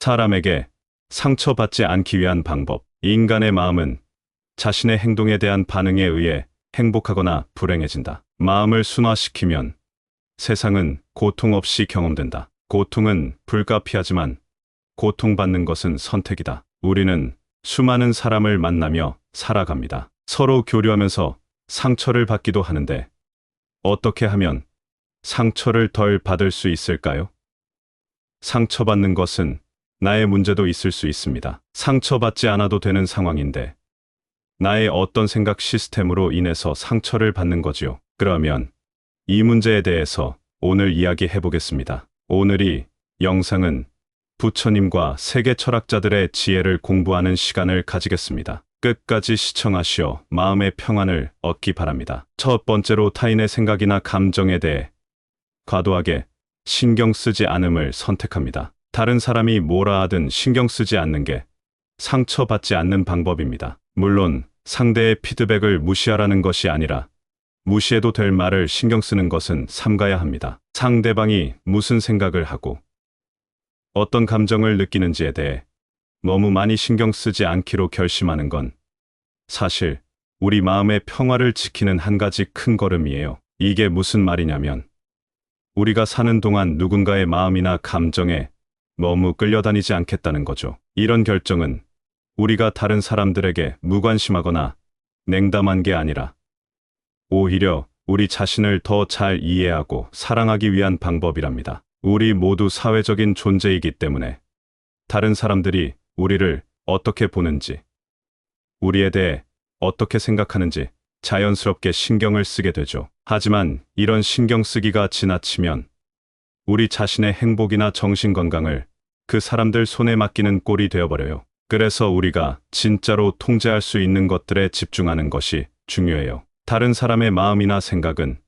사람에게 상처받지 않기 위한 방법. 인간의 마음은 자신의 행동에 대한 반응에 의해 행복하거나 불행해진다. 마음을 순화시키면 세상은 고통 없이 경험된다. 고통은 불가피하지만 고통받는 것은 선택이다. 우리는 수많은 사람을 만나며 살아갑니다. 서로 교류하면서 상처를 받기도 하는데 어떻게 하면 상처를 덜 받을 수 있을까요? 상처받는 것은 나의 문제도 있을 수 있습니다. 상처받지 않아도 되는 상황인데 나의 어떤 생각 시스템으로 인해서 상처를 받는 거지요. 그러면 이 문제에 대해서 오늘 이야기해 보겠습니다. 오늘 이 영상은 부처님과 세계 철학자들의 지혜를 공부하는 시간을 가지겠습니다. 끝까지 시청하시어 마음의 평안을 얻기 바랍니다. 첫 번째로 타인의 생각이나 감정에 대해 과도하게 신경 쓰지 않음을 선택합니다. 다른 사람이 뭐라 하든 신경 쓰지 않는 게 상처받지 않는 방법입니다. 물론 상대의 피드백을 무시하라는 것이 아니라 무시해도 될 말을 신경 쓰는 것은 삼가야 합니다. 상대방이 무슨 생각을 하고 어떤 감정을 느끼는지에 대해 너무 많이 신경 쓰지 않기로 결심하는 건 사실 우리 마음의 평화를 지키는 한 가지 큰 걸음이에요. 이게 무슨 말이냐면 우리가 사는 동안 누군가의 마음이나 감정에 너무 끌려다니지 않겠다는 거죠. 이런 결정은 우리가 다른 사람들에게 무관심하거나 냉담한 게 아니라 오히려 우리 자신을 더 잘 이해하고 사랑하기 위한 방법이랍니다. 우리 모두 사회적인 존재이기 때문에 다른 사람들이 우리를 어떻게 보는지, 우리에 대해 어떻게 생각하는지 자연스럽게 신경을 쓰게 되죠. 하지만 이런 신경 쓰기가 지나치면 우리 자신의 행복이나 정신 건강을 그 사람들 손에 맡기는 꼴이 되어버려요. 그래서 우리가 진짜로 통제할 수 있는 것들에 집중하는 것이 중요해요. 다른 사람의 마음이나 생각은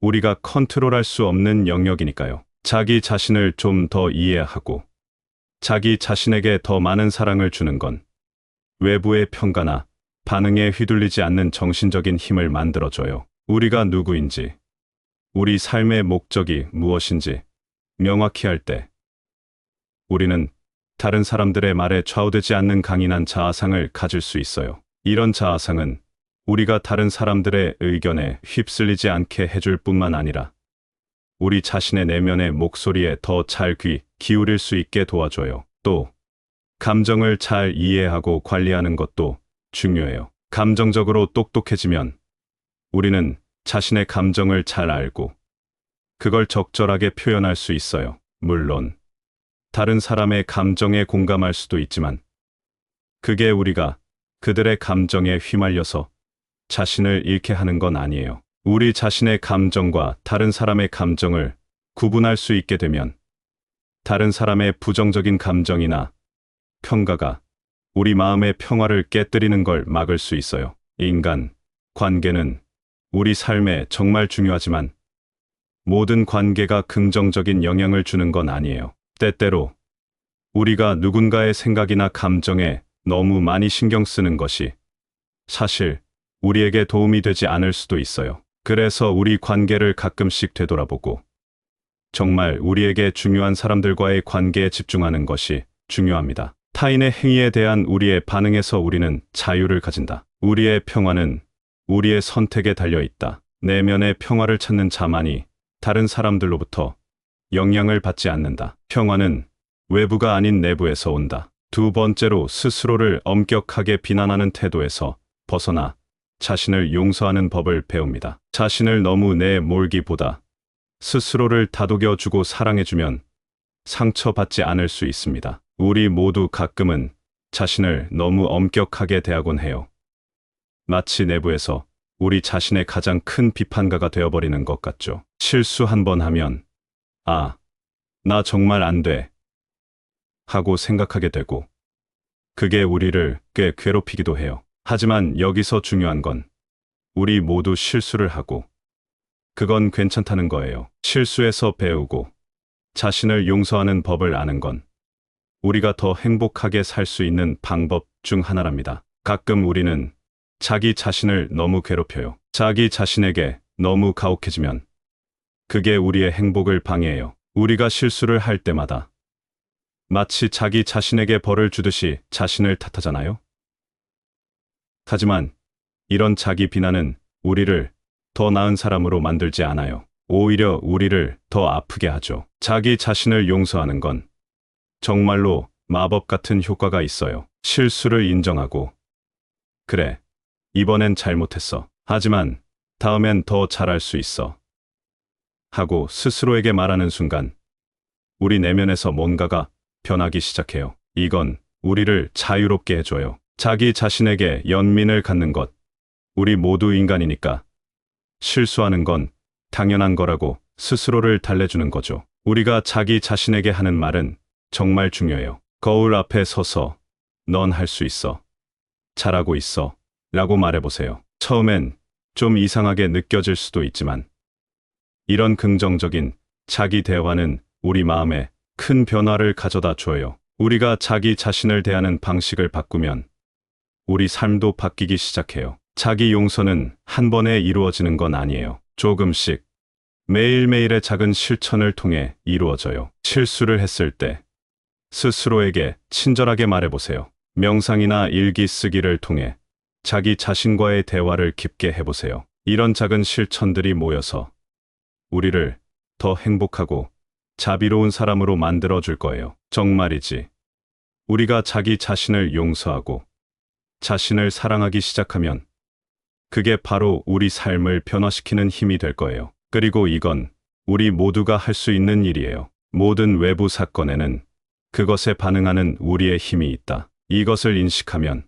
우리가 컨트롤할 수 없는 영역이니까요. 자기 자신을 좀 더 이해하고 자기 자신에게 더 많은 사랑을 주는 건 외부의 평가나 반응에 휘둘리지 않는 정신적인 힘을 만들어줘요. 우리가 누구인지, 우리 삶의 목적이 무엇인지 명확히 할 때 우리는 다른 사람들의 말에 좌우되지 않는 강인한 자아상을 가질 수 있어요. 이런 자아상은 우리가 다른 사람들의 의견에 휩쓸리지 않게 해줄 뿐만 아니라 우리 자신의 내면의 목소리에 더 잘 귀 기울일 수 있게 도와줘요. 또 감정을 잘 이해하고 관리하는 것도 중요해요. 감정적으로 똑똑해지면 우리는 자신의 감정을 잘 알고 그걸 적절하게 표현할 수 있어요. 물론 다른 사람의 감정에 공감할 수도 있지만 그게 우리가 그들의 감정에 휘말려서 자신을 잃게 하는 건 아니에요. 우리 자신의 감정과 다른 사람의 감정을 구분할 수 있게 되면 다른 사람의 부정적인 감정이나 평가가 우리 마음의 평화를 깨뜨리는 걸 막을 수 있어요. 인간 관계는 우리 삶에 정말 중요하지만 모든 관계가 긍정적인 영향을 주는 건 아니에요. 때때로 우리가 누군가의 생각이나 감정에 너무 많이 신경 쓰는 것이 사실 우리에게 도움이 되지 않을 수도 있어요. 그래서 우리 관계를 가끔씩 되돌아보고 정말 우리에게 중요한 사람들과의 관계에 집중하는 것이 중요합니다. 타인의 행위에 대한 우리의 반응에서 우리는 자유를 가진다. 우리의 평화는 우리의 선택에 달려 있다. 내면의 평화를 찾는 자만이 다른 사람들로부터 영향을 받지 않는다. 평화는 외부가 아닌 내부에서 온다. 두 번째로 스스로를 엄격하게 비난하는 태도에서 벗어나 자신을 용서하는 법을 배웁니다. 자신을 너무 내몰기보다 스스로를 다독여주고 사랑해주면 상처받지 않을 수 있습니다. 우리 모두 가끔은 자신을 너무 엄격하게 대하곤 해요. 마치 내부에서 우리 자신의 가장 큰 비판가가 되어버리는 것 같죠. 실수 한 번 하면 아, 나 정말 안 돼 하고 생각하게 되고 그게 우리를 꽤 괴롭히기도 해요. 하지만 여기서 중요한 건 우리 모두 실수를 하고 그건 괜찮다는 거예요. 실수에서 배우고 자신을 용서하는 법을 아는 건 우리가 더 행복하게 살 수 있는 방법 중 하나랍니다. 가끔 우리는 자기 자신을 너무 괴롭혀요. 자기 자신에게 너무 가혹해지면 그게 우리의 행복을 방해해요. 우리가 실수를 할 때마다 마치 자기 자신에게 벌을 주듯이 자신을 탓하잖아요. 하지만 이런 자기 비난은 우리를 더 나은 사람으로 만들지 않아요. 오히려 우리를 더 아프게 하죠. 자기 자신을 용서하는 건 정말로 마법 같은 효과가 있어요. 실수를 인정하고, 그래, 이번엔 잘못했어. 하지만 다음엔 더 잘할 수 있어. 하고 스스로에게 말하는 순간, 우리 내면에서 뭔가가 변하기 시작해요. 이건 우리를 자유롭게 해줘요. 자기 자신에게 연민을 갖는 것. 우리 모두 인간이니까 실수하는 건 당연한 거라고 스스로를 달래주는 거죠. 우리가 자기 자신에게 하는 말은 정말 중요해요. 거울 앞에 서서 넌 할 수 있어. 잘하고 있어. 라고 말해보세요. 처음엔 좀 이상하게 느껴질 수도 있지만 이런 긍정적인 자기 대화는 우리 마음에 큰 변화를 가져다 줘요. 우리가 자기 자신을 대하는 방식을 바꾸면 우리 삶도 바뀌기 시작해요. 자기 용서는 한 번에 이루어지는 건 아니에요. 조금씩 매일매일의 작은 실천을 통해 이루어져요. 실수를 했을 때 스스로에게 친절하게 말해보세요. 명상이나 일기 쓰기를 통해 자기 자신과의 대화를 깊게 해보세요. 이런 작은 실천들이 모여서 우리를 더 행복하고 자비로운 사람으로 만들어줄 거예요. 정말이지. 우리가 자기 자신을 용서하고 자신을 사랑하기 시작하면 그게 바로 우리 삶을 변화시키는 힘이 될 거예요. 그리고 이건 우리 모두가 할 수 있는 일이에요. 모든 외부 사건에는 그것에 반응하는 우리의 힘이 있다. 이것을 인식하면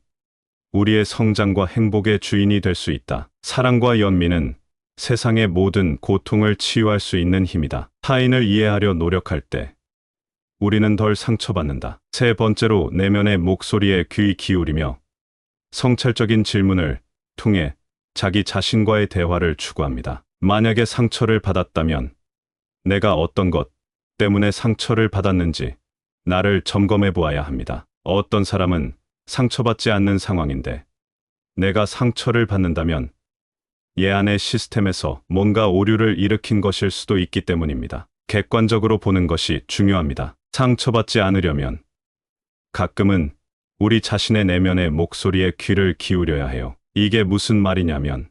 우리의 성장과 행복의 주인이 될 수 있다. 사랑과 연민은 세상의 모든 고통을 치유할 수 있는 힘이다. 타인을 이해하려 노력할 때 우리는 덜 상처받는다. 세 번째로 내면의 목소리에 귀 기울이며 성찰적인 질문을 통해 자기 자신과의 대화를 추구합니다. 만약에 상처를 받았다면 내가 어떤 것 때문에 상처를 받았는지 나를 점검해 보아야 합니다. 어떤 사람은 상처받지 않는 상황인데 내가 상처를 받는다면 얘 안의 시스템에서 뭔가 오류를 일으킨 것일 수도 있기 때문입니다. 객관적으로 보는 것이 중요합니다. 상처받지 않으려면 가끔은 우리 자신의 내면의 목소리에 귀를 기울여야 해요. 이게 무슨 말이냐면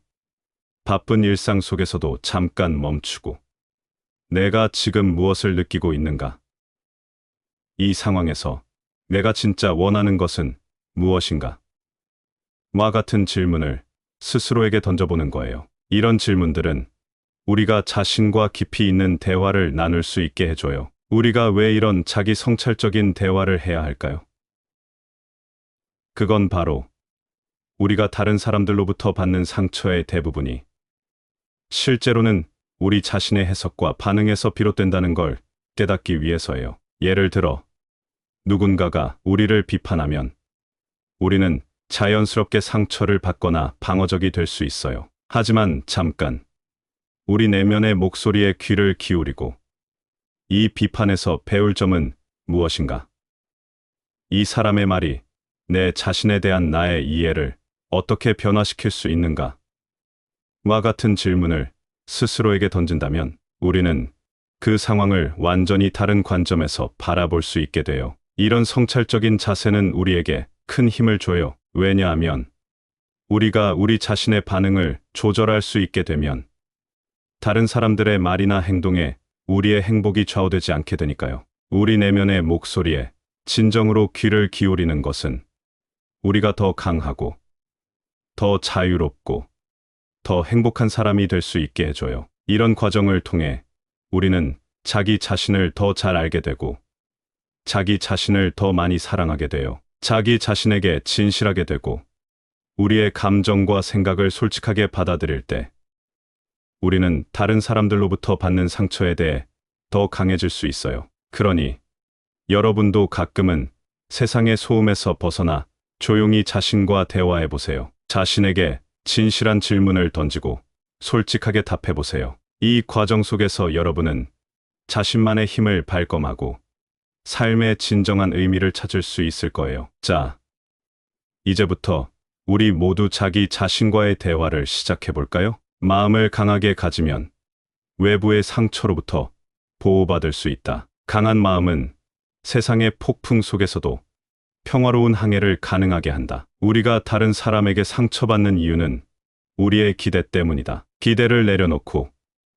바쁜 일상 속에서도 잠깐 멈추고 내가 지금 무엇을 느끼고 있는가? 이 상황에서 내가 진짜 원하는 것은 무엇인가? 와 같은 질문을 스스로에게 던져보는 거예요. 이런 질문들은 우리가 자신과 깊이 있는 대화를 나눌 수 있게 해줘요. 우리가 왜 이런 자기 성찰적인 대화를 해야 할까요? 그건 바로 우리가 다른 사람들로부터 받는 상처의 대부분이 실제로는 우리 자신의 해석과 반응에서 비롯된다는 걸 깨닫기 위해서예요. 예를 들어 누군가가 우리를 비판하면 우리는 자연스럽게 상처를 받거나 방어적이 될 수 있어요. 하지만 잠깐 우리 내면의 목소리에 귀를 기울이고 이 비판에서 배울 점은 무엇인가? 이 사람의 말이 내 자신에 대한 나의 이해를 어떻게 변화시킬 수 있는가? 와 같은 질문을 스스로에게 던진다면 우리는 그 상황을 완전히 다른 관점에서 바라볼 수 있게 돼요. 이런 성찰적인 자세는 우리에게 큰 힘을 줘요. 왜냐하면 우리가 우리 자신의 반응을 조절할 수 있게 되면 다른 사람들의 말이나 행동에 우리의 행복이 좌우되지 않게 되니까요. 우리 내면의 목소리에 진정으로 귀를 기울이는 것은 우리가 더 강하고 더 자유롭고 더 행복한 사람이 될 수 있게 해줘요. 이런 과정을 통해 우리는 자기 자신을 더 잘 알게 되고 자기 자신을 더 많이 사랑하게 돼요. 자기 자신에게 진실하게 되고 우리의 감정과 생각을 솔직하게 받아들일 때 우리는 다른 사람들로부터 받는 상처에 대해 더 강해질 수 있어요. 그러니 여러분도 가끔은 세상의 소음에서 벗어나 조용히 자신과 대화해 보세요. 자신에게 진실한 질문을 던지고 솔직하게 답해 보세요. 이 과정 속에서 여러분은 자신만의 힘을 발견하고 삶의 진정한 의미를 찾을 수 있을 거예요. 자, 이제부터 우리 모두 자기 자신과의 대화를 시작해 볼까요? 마음을 강하게 가지면 외부의 상처로부터 보호받을 수 있다. 강한 마음은 세상의 폭풍 속에서도 평화로운 항해를 가능하게 한다. 우리가 다른 사람에게 상처받는 이유는 우리의 기대 때문이다. 기대를 내려놓고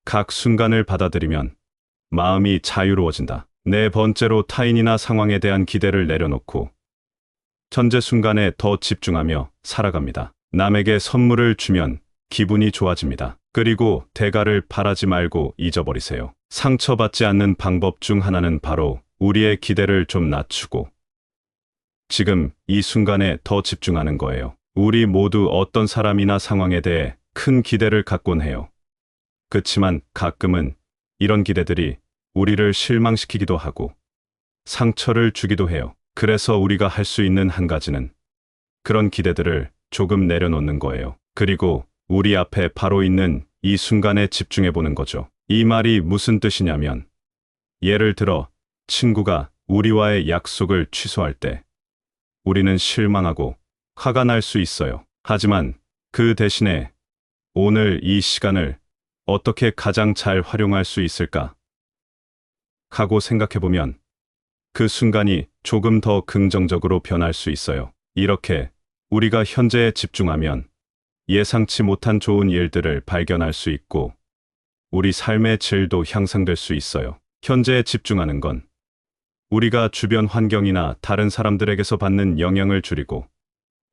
각 순간을 받아들이면 마음이 자유로워진다. 네 번째로 타인이나 상황에 대한 기대를 내려놓고 현재 순간에 더 집중하며 살아갑니다. 남에게 선물을 주면 기분이 좋아집니다. 그리고 대가를 바라지 말고 잊어버리세요. 상처받지 않는 방법 중 하나는 바로 우리의 기대를 좀 낮추고 지금 이 순간에 더 집중하는 거예요. 우리 모두 어떤 사람이나 상황에 대해 큰 기대를 갖곤 해요. 그치만 가끔은 이런 기대들이 우리를 실망시키기도 하고 상처를 주기도 해요. 그래서 우리가 할 수 있는 한 가지는 그런 기대들을 조금 내려놓는 거예요. 그리고 우리 앞에 바로 있는 이 순간에 집중해 보는 거죠. 이 말이 무슨 뜻이냐면, 예를 들어 친구가 우리와의 약속을 취소할 때 우리는 실망하고 화가 날 수 있어요. 하지만 그 대신에 오늘 이 시간을 어떻게 가장 잘 활용할 수 있을까 하고 생각해보면 그 순간이 조금 더 긍정적으로 변할 수 있어요. 이렇게 우리가 현재에 집중하면 예상치 못한 좋은 일들을 발견할 수 있고 우리 삶의 질도 향상될 수 있어요. 현재에 집중하는 건 우리가 주변 환경이나 다른 사람들에게서 받는 영향을 줄이고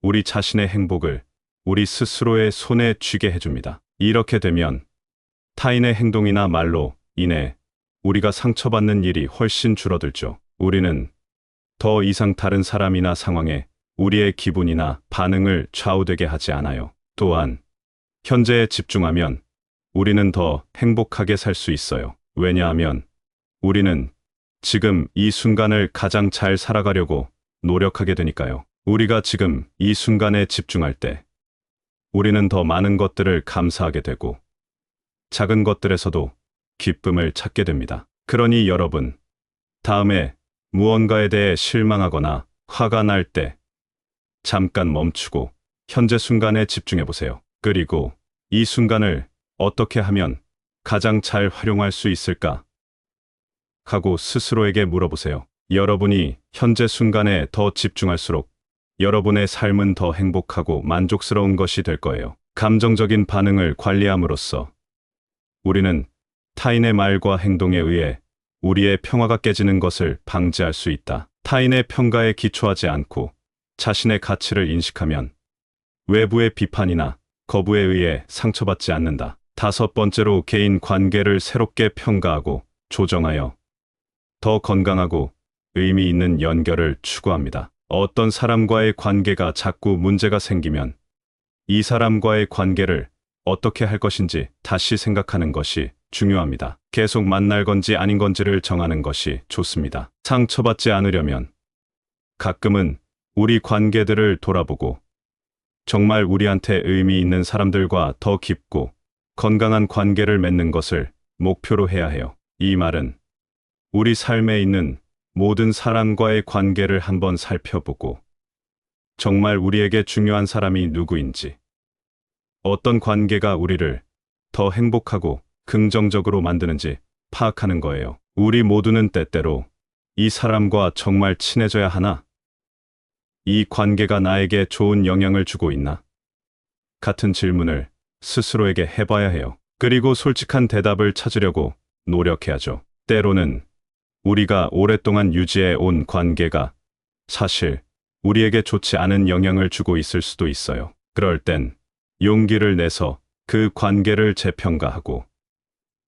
우리 자신의 행복을 우리 스스로의 손에 쥐게 해줍니다. 이렇게 되면 타인의 행동이나 말로 인해 우리가 상처받는 일이 훨씬 줄어들죠. 우리는 더 이상 다른 사람이나 상황에 우리의 기분이나 반응을 좌우되게 하지 않아요. 또한 현재에 집중하면 우리는 더 행복하게 살 수 있어요. 왜냐하면 우리는 지금 이 순간을 가장 잘 살아가려고 노력하게 되니까요. 우리가 지금 이 순간에 집중할 때 우리는 더 많은 것들을 감사하게 되고 작은 것들에서도 기쁨을 찾게 됩니다. 그러니 여러분, 다음에 무언가에 대해 실망하거나 화가 날 때 잠깐 멈추고 현재 순간에 집중해 보세요. 그리고 이 순간을 어떻게 하면 가장 잘 활용할 수 있을까 하고 스스로에게 물어보세요. 여러분이 현재 순간에 더 집중할수록 여러분의 삶은 더 행복하고 만족스러운 것이 될 거예요. 감정적인 반응을 관리함으로써 우리는 타인의 말과 행동에 의해 우리의 평화가 깨지는 것을 방지할 수 있다. 타인의 평가에 기초하지 않고 자신의 가치를 인식하면 외부의 비판이나 거부에 의해 상처받지 않는다. 다섯 번째로 개인 관계를 새롭게 평가하고 조정하여 더 건강하고 의미 있는 연결을 추구합니다. 어떤 사람과의 관계가 자꾸 문제가 생기면 이 사람과의 관계를 어떻게 할 것인지 다시 생각하는 것이 중요합니다. 계속 만날 건지 아닌 건지를 정하는 것이 좋습니다. 상처받지 않으려면 가끔은 우리 관계들을 돌아보고 정말 우리한테 의미 있는 사람들과 더 깊고 건강한 관계를 맺는 것을 목표로 해야 해요. 이 말은 우리 삶에 있는 모든 사람과의 관계를 한번 살펴보고 정말 우리에게 중요한 사람이 누구인지, 어떤 관계가 우리를 더 행복하고 긍정적으로 만드는지 파악하는 거예요. 우리 모두는 때때로 이 사람과 정말 친해져야 하나? 이 관계가 나에게 좋은 영향을 주고 있나? 같은 질문을 스스로에게 해봐야 해요. 그리고 솔직한 대답을 찾으려고 노력해야죠. 때로는 우리가 오랫동안 유지해 온 관계가 사실 우리에게 좋지 않은 영향을 주고 있을 수도 있어요. 그럴 땐 용기를 내서 그 관계를 재평가하고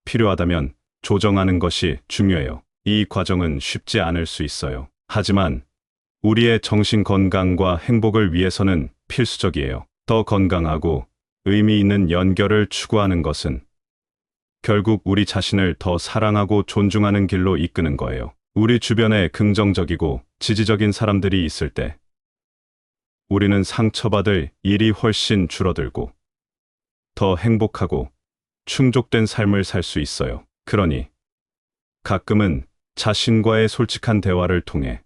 필요하다면 조정하는 것이 중요해요. 이 과정은 쉽지 않을 수 있어요. 하지만 우리의 정신 건강과 행복을 위해서는 필수적이에요. 더 건강하고 의미 있는 연결을 추구하는 것은 결국 우리 자신을 더 사랑하고 존중하는 길로 이끄는 거예요. 우리 주변에 긍정적이고 지지적인 사람들이 있을 때 우리는 상처받을 일이 훨씬 줄어들고 더 행복하고 충족된 삶을 살 수 있어요. 그러니 가끔은 자신과의 솔직한 대화를 통해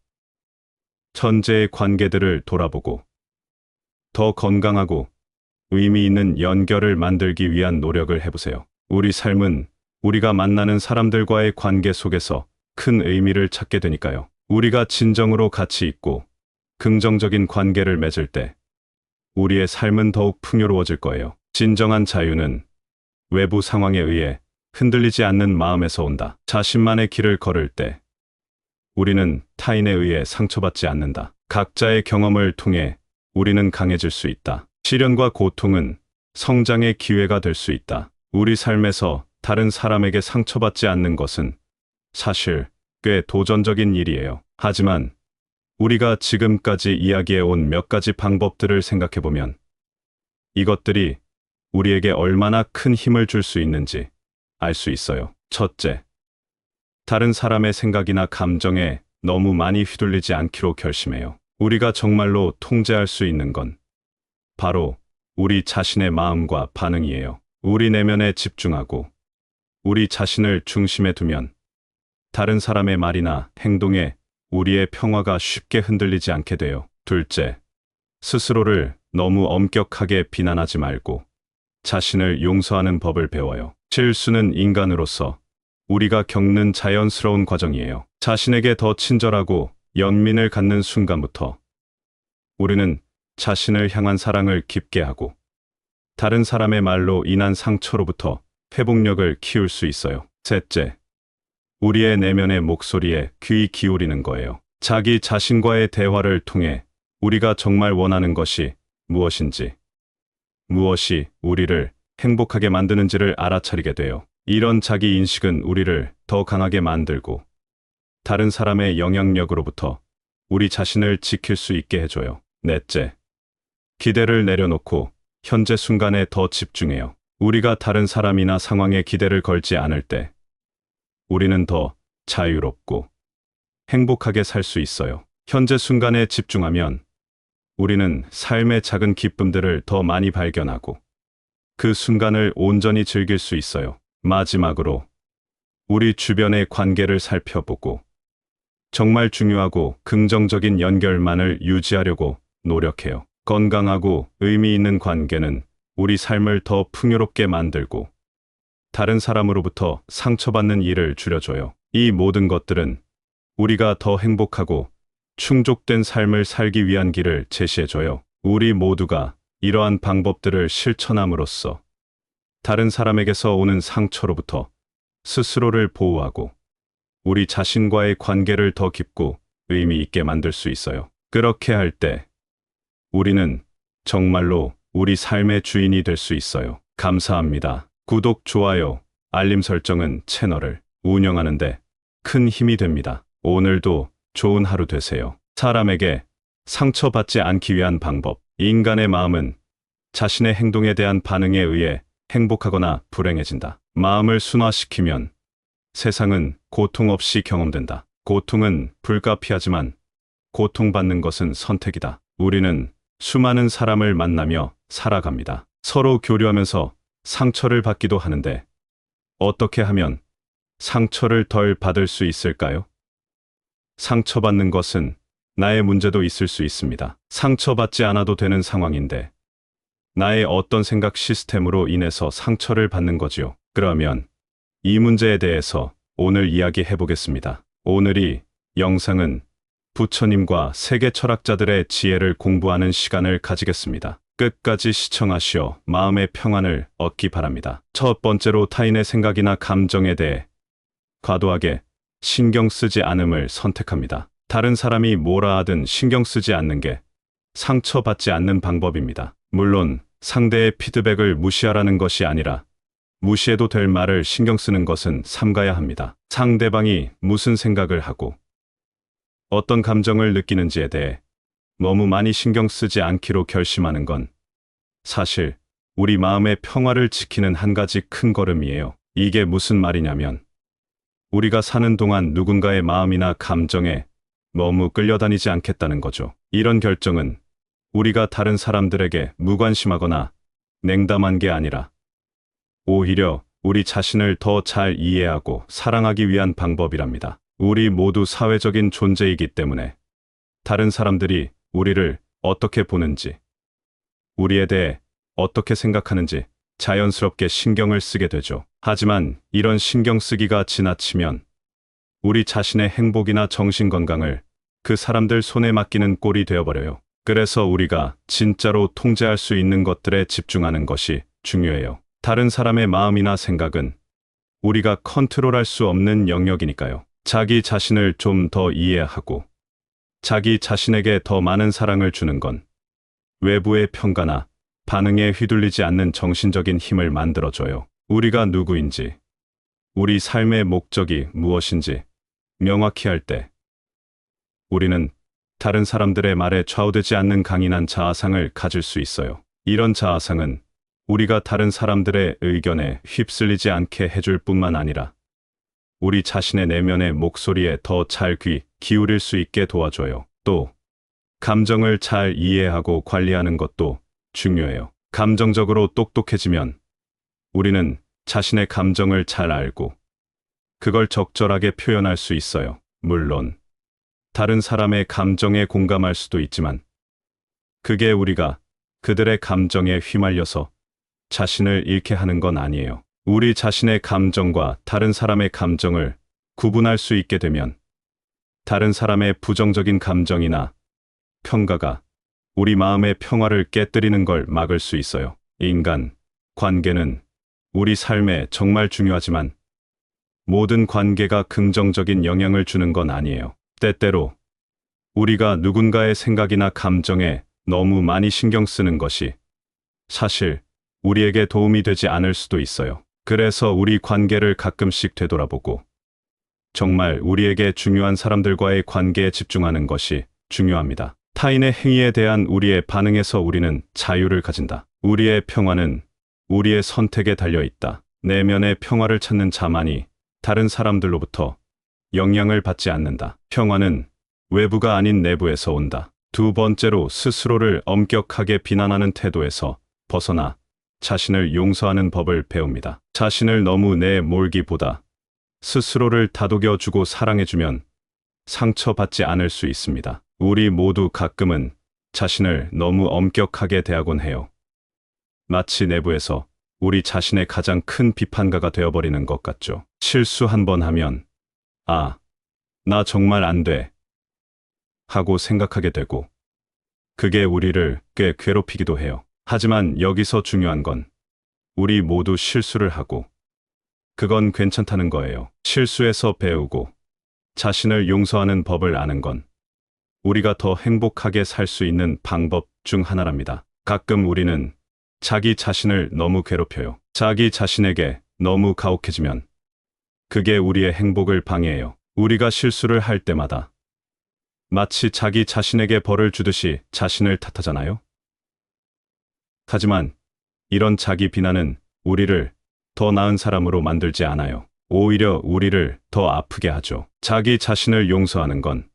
현재의 관계들을 돌아보고 더 건강하고 의미 있는 연결을 만들기 위한 노력을 해보세요. 우리 삶은 우리가 만나는 사람들과의 관계 속에서 큰 의미를 찾게 되니까요. 우리가 진정으로 가치 있고 긍정적인 관계를 맺을 때 우리의 삶은 더욱 풍요로워질 거예요. 진정한 자유는 외부 상황에 의해 흔들리지 않는 마음에서 온다. 자신만의 길을 걸을 때 우리는 타인에 의해 상처받지 않는다. 각자의 경험을 통해 우리는 강해질 수 있다. 시련과 고통은 성장의 기회가 될 수 있다. 우리 삶에서 다른 사람에게 상처받지 않는 것은 사실 꽤 도전적인 일이에요. 하지만 우리가 지금까지 이야기해 온 몇 가지 방법들을 생각해 보면 이것들이 우리에게 얼마나 큰 힘을 줄 수 있는지 알 수 있어요. 첫째, 다른 사람의 생각이나 감정에 너무 많이 휘둘리지 않기로 결심해요. 우리가 정말로 통제할 수 있는 건 바로 우리 자신의 마음과 반응이에요. 우리 내면에 집중하고 우리 자신을 중심에 두면 다른 사람의 말이나 행동에 우리의 평화가 쉽게 흔들리지 않게 돼요. 둘째, 스스로를 너무 엄격하게 비난하지 말고 자신을 용서하는 법을 배워요. 실수는 인간으로서 우리가 겪는 자연스러운 과정이에요. 자신에게 더 친절하고 연민을 갖는 순간부터 우리는 자신을 향한 사랑을 깊게 하고 다른 사람의 말로 인한 상처로부터 회복력을 키울 수 있어요. 셋째, 우리의 내면의 목소리에 귀 기울이는 거예요. 자기 자신과의 대화를 통해 우리가 정말 원하는 것이 무엇인지, 무엇이 우리를 행복하게 만드는지를 알아차리게 돼요. 이런 자기 인식은 우리를 더 강하게 만들고 다른 사람의 영향력으로부터 우리 자신을 지킬 수 있게 해줘요. 넷째, 기대를 내려놓고 현재 순간에 더 집중해요. 우리가 다른 사람이나 상황에 기대를 걸지 않을 때 우리는 더 자유롭고 행복하게 살 수 있어요. 현재 순간에 집중하면 우리는 삶의 작은 기쁨들을 더 많이 발견하고 그 순간을 온전히 즐길 수 있어요. 마지막으로 우리 주변의 관계를 살펴보고 정말 중요하고 긍정적인 연결만을 유지하려고 노력해요. 건강하고 의미 있는 관계는 우리 삶을 더 풍요롭게 만들고 다른 사람으로부터 상처받는 일을 줄여줘요. 이 모든 것들은 우리가 더 행복하고 충족된 삶을 살기 위한 길을 제시해줘요. 우리 모두가 이러한 방법들을 실천함으로써 다른 사람에게서 오는 상처로부터 스스로를 보호하고 우리 자신과의 관계를 더 깊고 의미 있게 만들 수 있어요. 그렇게 할 때 우리는 정말로 우리 삶의 주인이 될 수 있어요. 감사합니다. 구독, 좋아요, 알림 설정은 채널을 운영하는데 큰 힘이 됩니다. 오늘도 좋은 하루 되세요. 사람에게 상처받지 않기 위한 방법. 인간의 마음은 자신의 행동에 대한 반응에 의해 행복하거나 불행해진다. 마음을 순화시키면 세상은 고통 없이 경험된다. 고통은 불가피하지만 고통받는 것은 선택이다. 우리는 수많은 사람을 만나며 살아갑니다. 서로 교류하면서 상처를 받기도 하는데 어떻게 하면 상처를 덜 받을 수 있을까요? 상처받는 것은 나의 문제도 있을 수 있습니다. 상처받지 않아도 되는 상황인데 나의 어떤 생각 시스템으로 인해서 상처를 받는 거지요. 그러면 이 문제에 대해서 오늘 이야기해 보겠습니다. 오늘 이 영상은 부처님과 세계 철학자들의 지혜를 공부하는 시간을 가지겠습니다. 끝까지 시청하시어 마음의 평안을 얻기 바랍니다. 첫 번째로 타인의 생각이나 감정에 대해 과도하게 신경 쓰지 않음을 선택합니다. 다른 사람이 뭐라 하든 신경 쓰지 않는 게 상처받지 않는 방법입니다. 물론 상대의 피드백을 무시하라는 것이 아니라 무시해도 될 말을 신경 쓰는 것은 삼가야 합니다. 상대방이 무슨 생각을 하고 어떤 감정을 느끼는지에 대해 너무 많이 신경 쓰지 않기로 결심하는 건 사실 우리 마음의 평화를 지키는 한 가지 큰 걸음이에요. 이게 무슨 말이냐면 우리가 사는 동안 누군가의 마음이나 감정에 너무 끌려다니지 않겠다는 거죠. 이런 결정은 우리가 다른 사람들에게 무관심하거나 냉담한 게 아니라 오히려 우리 자신을 더 잘 이해하고 사랑하기 위한 방법이랍니다. 우리 모두 사회적인 존재이기 때문에 다른 사람들이 우리를 어떻게 보는지, 우리에 대해 어떻게 생각하는지 자연스럽게 신경을 쓰게 되죠. 하지만 이런 신경 쓰기가 지나치면 우리 자신의 행복이나 정신 건강을 그 사람들 손에 맡기는 꼴이 되어버려요. 그래서 우리가 진짜로 통제할 수 있는 것들에 집중하는 것이 중요해요. 다른 사람의 마음이나 생각은 우리가 컨트롤할 수 없는 영역이니까요. 자기 자신을 좀 더 이해하고 자기 자신에게 더 많은 사랑을 주는 건 외부의 평가나 반응에 휘둘리지 않는 정신적인 힘을 만들어줘요. 우리가 누구인지, 우리 삶의 목적이 무엇인지 명확히 할 때 우리는 다른 사람들의 말에 좌우되지 않는 강인한 자아상을 가질 수 있어요. 이런 자아상은 우리가 다른 사람들의 의견에 휩쓸리지 않게 해줄 뿐만 아니라 우리 자신의 내면의 목소리에 더 잘 귀 기울일 수 있게 도와줘요. 또 감정을 잘 이해하고 관리하는 것도 중요해요. 감정적으로 똑똑해지면 우리는 자신의 감정을 잘 알고 그걸 적절하게 표현할 수 있어요. 물론 다른 사람의 감정에 공감할 수도 있지만 그게 우리가 그들의 감정에 휘말려서 자신을 잃게 하는 건 아니에요. 우리 자신의 감정과 다른 사람의 감정을 구분할 수 있게 되면 다른 사람의 부정적인 감정이나 평가가 우리 마음의 평화를 깨뜨리는 걸 막을 수 있어요. 인간 관계는 우리 삶에 정말 중요하지만 모든 관계가 긍정적인 영향을 주는 건 아니에요. 때때로 우리가 누군가의 생각이나 감정에 너무 많이 신경 쓰는 것이 사실 우리에게 도움이 되지 않을 수도 있어요. 그래서 우리 관계를 가끔씩 되돌아보고 정말 우리에게 중요한 사람들과의 관계에 집중하는 것이 중요합니다. 타인의 행위에 대한 우리의 반응에서 우리는 자유를 가진다. 우리의 평화는 우리의 선택에 달려 있다. 내면의 평화를 찾는 자만이 다른 사람들로부터 영향을 받지 않는다. 평화는 외부가 아닌 내부에서 온다. 두 번째로 스스로를 엄격하게 비난하는 태도에서 벗어나 자신을 용서하는 법을 배웁니다. 자신을 너무 내몰기보다 스스로를 다독여주고 사랑해주면 상처받지 않을 수 있습니다. 우리 모두 가끔은 자신을 너무 엄격하게 대하곤 해요. 마치 내부에서 우리 자신의 가장 큰 비판가가 되어버리는 것 같죠. 실수 한 번 하면 나 정말 안 돼 하고 생각하게 되고 그게 우리를 꽤 괴롭히기도 해요. 하지만 여기서 중요한 건 우리 모두 실수를 하고 그건 괜찮다는 거예요. 실수에서 배우고 자신을 용서하는 법을 아는 건 우리가 더 행복하게 살 수 있는 방법 중 하나랍니다. 가끔 우리는 자기 자신을 너무 괴롭혀요. 자기 자신에게 너무 가혹해지면 그게 우리의 행복을 방해해요. 우리가 실수를 할 때마다 마치 자기 자신에게 벌을 주듯이 자신을 탓하잖아요. 하지만 이런 자기 비난은 우리를 더 나은 사람으로 만들지 않아요. 오히려 우리를 더 아프게 하죠. 자기 자신을 용서하는 건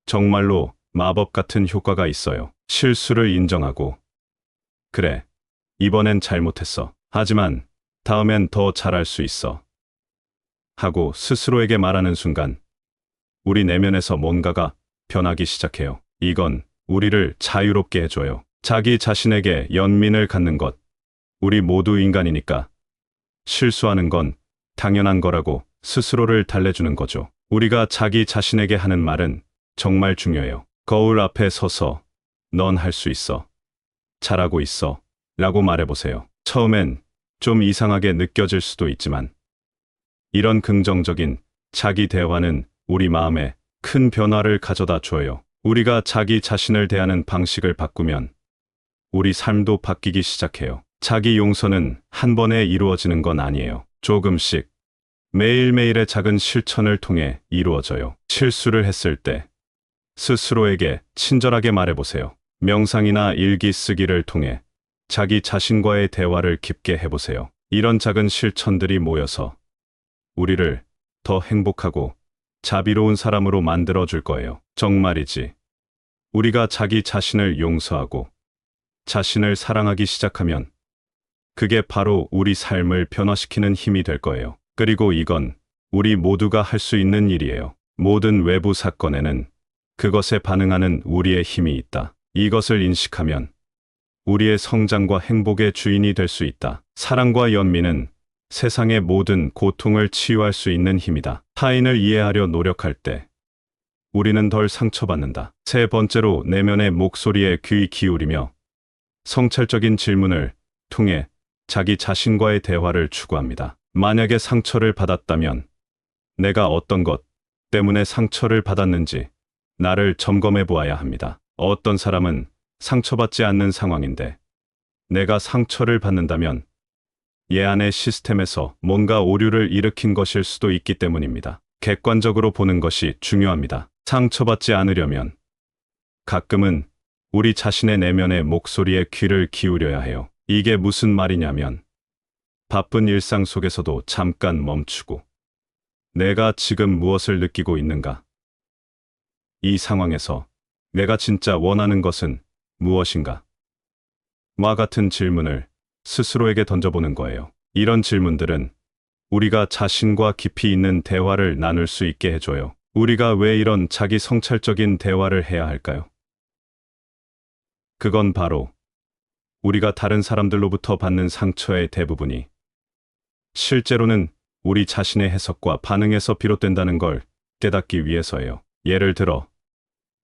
정말로 마법 같은 효과가 있어요. 실수를 인정하고 그래, 이번엔 잘못했어. 하지만 다음엔 더 잘할 수 있어. 하고 스스로에게 말하는 순간 우리 내면에서 뭔가가 변하기 시작해요. 이건 우리를 자유롭게 해줘요. 자기 자신에게 연민을 갖는 것. 우리 모두 인간이니까 실수하는 건 당연한 거라고 스스로를 달래주는 거죠. 우리가 자기 자신에게 하는 말은 정말 중요해요. 거울 앞에 서서 넌 할 수 있어. 잘하고 있어. 라고 말해보세요. 처음엔 좀 이상하게 느껴질 수도 있지만 이런 긍정적인 자기 대화는 우리 마음에 큰 변화를 가져다 줘요. 우리가 자기 자신을 대하는 방식을 바꾸면 우리 삶도 바뀌기 시작해요. 자기 용서는 한 번에 이루어지는 건 아니에요. 조금씩 매일매일의 작은 실천을 통해 이루어져요. 실수를 했을 때 스스로에게 친절하게 말해보세요. 명상이나 일기 쓰기를 통해 자기 자신과의 대화를 깊게 해보세요. 이런 작은 실천들이 모여서 우리를 더 행복하고 자비로운 사람으로 만들어줄 거예요. 정말이지. 우리가 자기 자신을 용서하고 자신을 사랑하기 시작하면 그게 바로 우리 삶을 변화시키는 힘이 될 거예요. 그리고 이건 우리 모두가 할 수 있는 일이에요. 모든 외부 사건에는 그것에 반응하는 우리의 힘이 있다. 이것을 인식하면 우리의 성장과 행복의 주인이 될 수 있다. 사랑과 연민은 세상의 모든 고통을 치유할 수 있는 힘이다. 타인을 이해하려 노력할 때 우리는 덜 상처받는다. 세 번째로 내면의 목소리에 귀 기울이며 성찰적인 질문을 통해 자기 자신과의 대화를 추구합니다. 만약에 상처를 받았다면 내가 어떤 것 때문에 상처를 받았는지 나를 점검해 보아야 합니다. 어떤 사람은 상처받지 않는 상황인데 내가 상처를 받는다면 얘 안의 시스템에서 뭔가 오류를 일으킨 것일 수도 있기 때문입니다. 객관적으로 보는 것이 중요합니다. 상처받지 않으려면 가끔은 우리 자신의 내면의 목소리에 귀를 기울여야 해요. 이게 무슨 말이냐면 바쁜 일상 속에서도 잠깐 멈추고 내가 지금 무엇을 느끼고 있는가? 이 상황에서 내가 진짜 원하는 것은 무엇인가? 와 같은 질문을 스스로에게 던져보는 거예요. 이런 질문들은 우리가 자신과 깊이 있는 대화를 나눌 수 있게 해줘요. 우리가 왜 이런 자기 성찰적인 대화를 해야 할까요? 그건 바로 우리가 다른 사람들로부터 받는 상처의 대부분이 실제로는 우리 자신의 해석과 반응에서 비롯된다는 걸 깨닫기 위해서예요. 예를 들어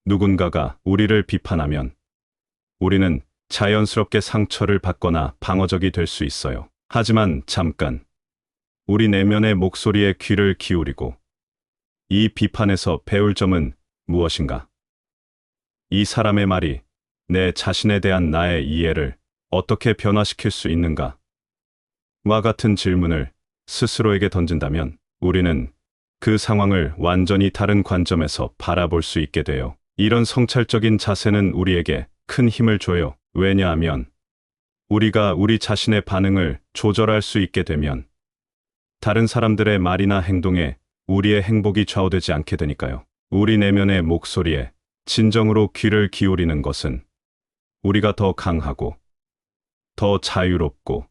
누군가가 우리를 비판하면 우리는 자연스럽게 상처를 받거나 방어적이 될 수 있어요. 하지만 잠깐 우리 내면의 목소리에 귀를 기울이고 이 비판에서 배울 점은 무엇인가? 이 사람의 말이 내 자신에 대한 나의 이해를 어떻게 변화시킬 수 있는가? 와 같은 질문을 스스로에게 던진다면 우리는 그 상황을 완전히 다른 관점에서 바라볼 수 있게 돼요. 이런 성찰적인 자세는 우리에게 큰 힘을 줘요. 왜냐하면 우리가 우리 자신의 반응을 조절할 수 있게 되면 다른 사람들의 말이나 행동에 우리의 행복이 좌우되지 않게 되니까요. 우리 내면의 목소리에 진정으로 귀를 기울이는 것은 우리가 더 강하고 더 자유롭고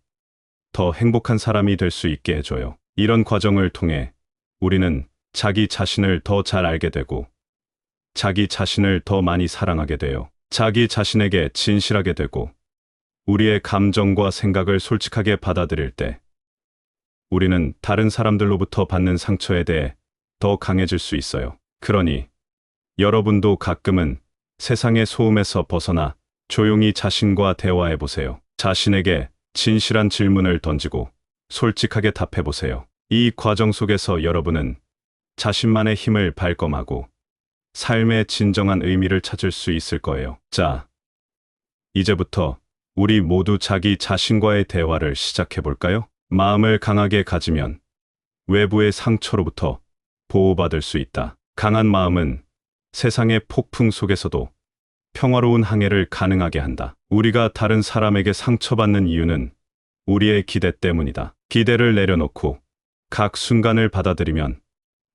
더 행복한 사람이 될 수 있게 해줘요. 이런 과정을 통해 우리는 자기 자신을 더 잘 알게 되고 자기 자신을 더 많이 사랑하게 돼요. 자기 자신에게 진실하게 되고 우리의 감정과 생각을 솔직하게 받아들일 때 우리는 다른 사람들로부터 받는 상처에 대해 더 강해질 수 있어요. 그러니 여러분도 가끔은 세상의 소음에서 벗어나 조용히 자신과 대화해 보세요. 자신에게 진실한 질문을 던지고 솔직하게 답해 보세요. 이 과정 속에서 여러분은 자신만의 힘을 발견하고 삶의 진정한 의미를 찾을 수 있을 거예요. 자, 이제부터 우리 모두 자기 자신과의 대화를 시작해 볼까요? 마음을 강하게 가지면 외부의 상처로부터 보호받을 수 있다. 강한 마음은 세상의 폭풍 속에서도 평화로운 항해를 가능하게 한다. 우리가 다른 사람에게 상처받는 이유는 우리의 기대 때문이다. 기대를 내려놓고 각 순간을 받아들이면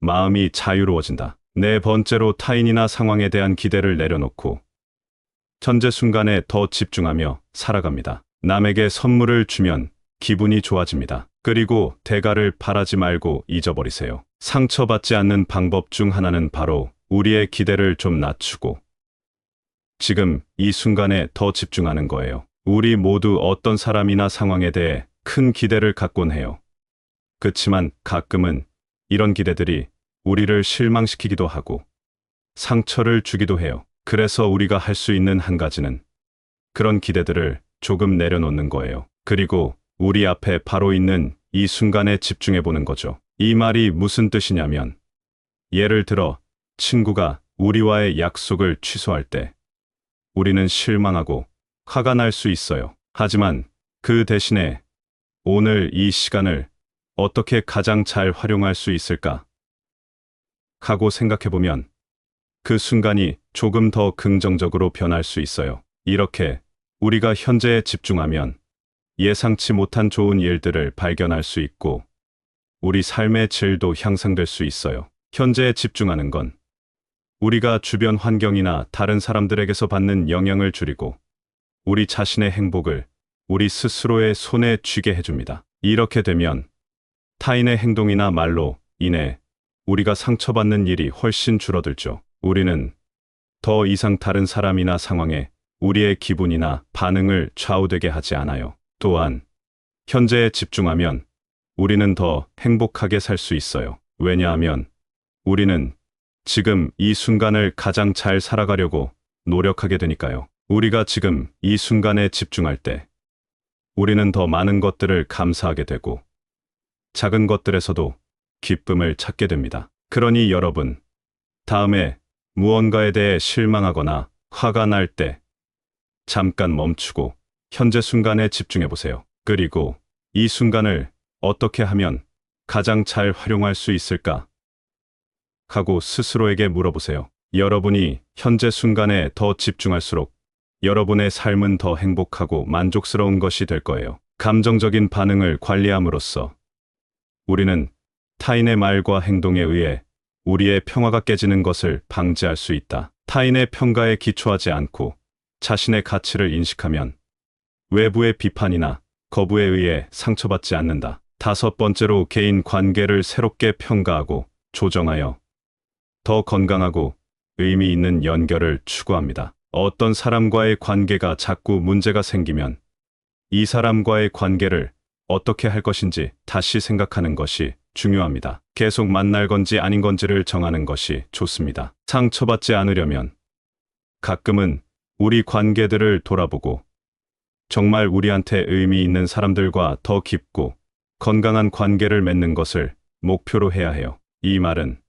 마음이 자유로워진다. 네 번째로 타인이나 상황에 대한 기대를 내려놓고 현재 순간에 더 집중하며 살아갑니다. 남에게 선물을 주면 기분이 좋아집니다. 그리고 대가를 바라지 말고 잊어버리세요. 상처받지 않는 방법 중 하나는 바로 우리의 기대를 좀 낮추고 지금 이 순간에 더 집중하는 거예요. 우리 모두 어떤 사람이나 상황에 대해 큰 기대를 갖곤 해요. 그치만 가끔은 이런 기대들이 우리를 실망시키기도 하고 상처를 주기도 해요. 그래서 우리가 할 수 있는 한 가지는 그런 기대들을 조금 내려놓는 거예요. 그리고 우리 앞에 바로 있는 이 순간에 집중해 보는 거죠. 이 말이 무슨 뜻이냐면 예를 들어 친구가 우리와의 약속을 취소할 때 우리는 실망하고 화가 날 수 있어요. 하지만 그 대신에 오늘 이 시간을 어떻게 가장 잘 활용할 수 있을까? 하고 생각해보면 그 순간이 조금 더 긍정적으로 변할 수 있어요. 이렇게 우리가 현재에 집중하면 예상치 못한 좋은 일들을 발견할 수 있고 우리 삶의 질도 향상될 수 있어요. 현재에 집중하는 건 우리가 주변 환경이나 다른 사람들에게서 받는 영향을 줄이고 우리 자신의 행복을 우리 스스로의 손에 쥐게 해줍니다. 이렇게 되면 타인의 행동이나 말로 인해 우리가 상처받는 일이 훨씬 줄어들죠. 우리는 더 이상 다른 사람이나 상황에 우리의 기분이나 반응을 좌우되게 하지 않아요. 또한 현재에 집중하면 우리는 더 행복하게 살 수 있어요. 왜냐하면 우리는 지금 이 순간을 가장 잘 살아가려고 노력하게 되니까요. 우리가 지금 이 순간에 집중할 때 우리는 더 많은 것들을 감사하게 되고 작은 것들에서도 기쁨을 찾게 됩니다. 그러니 여러분, 다음에 무언가에 대해 실망하거나 화가 날 때 잠깐 멈추고 현재 순간에 집중해 보세요. 그리고 이 순간을 어떻게 하면 가장 잘 활용할 수 있을까? 하고 스스로에게 물어보세요. 여러분이 현재 순간에 더 집중할수록 여러분의 삶은 더 행복하고 만족스러운 것이 될 거예요. 감정적인 반응을 관리함으로써 우리는 타인의 말과 행동에 의해 우리의 평화가 깨지는 것을 방지할 수 있다. 타인의 평가에 기초하지 않고 자신의 가치를 인식하면 외부의 비판이나 거부에 의해 상처받지 않는다. 다섯 번째로 개인 관계를 새롭게 평가하고 조정하여 더 건강하고 의미 있는 연결을 추구합니다. 어떤 사람과의 관계가 자꾸 문제가 생기면 이 사람과의 관계를 어떻게 할 것인지 다시 생각하는 것이 중요합니다. 계속 만날 건지 아닌 건지를 정하는 것이 좋습니다. 상처받지 않으려면 가끔은 우리 관계들을 돌아보고 정말 우리한테 의미 있는 사람들과 더 깊고 건강한 관계를 맺는 것을 목표로 해야 해요. 이 말은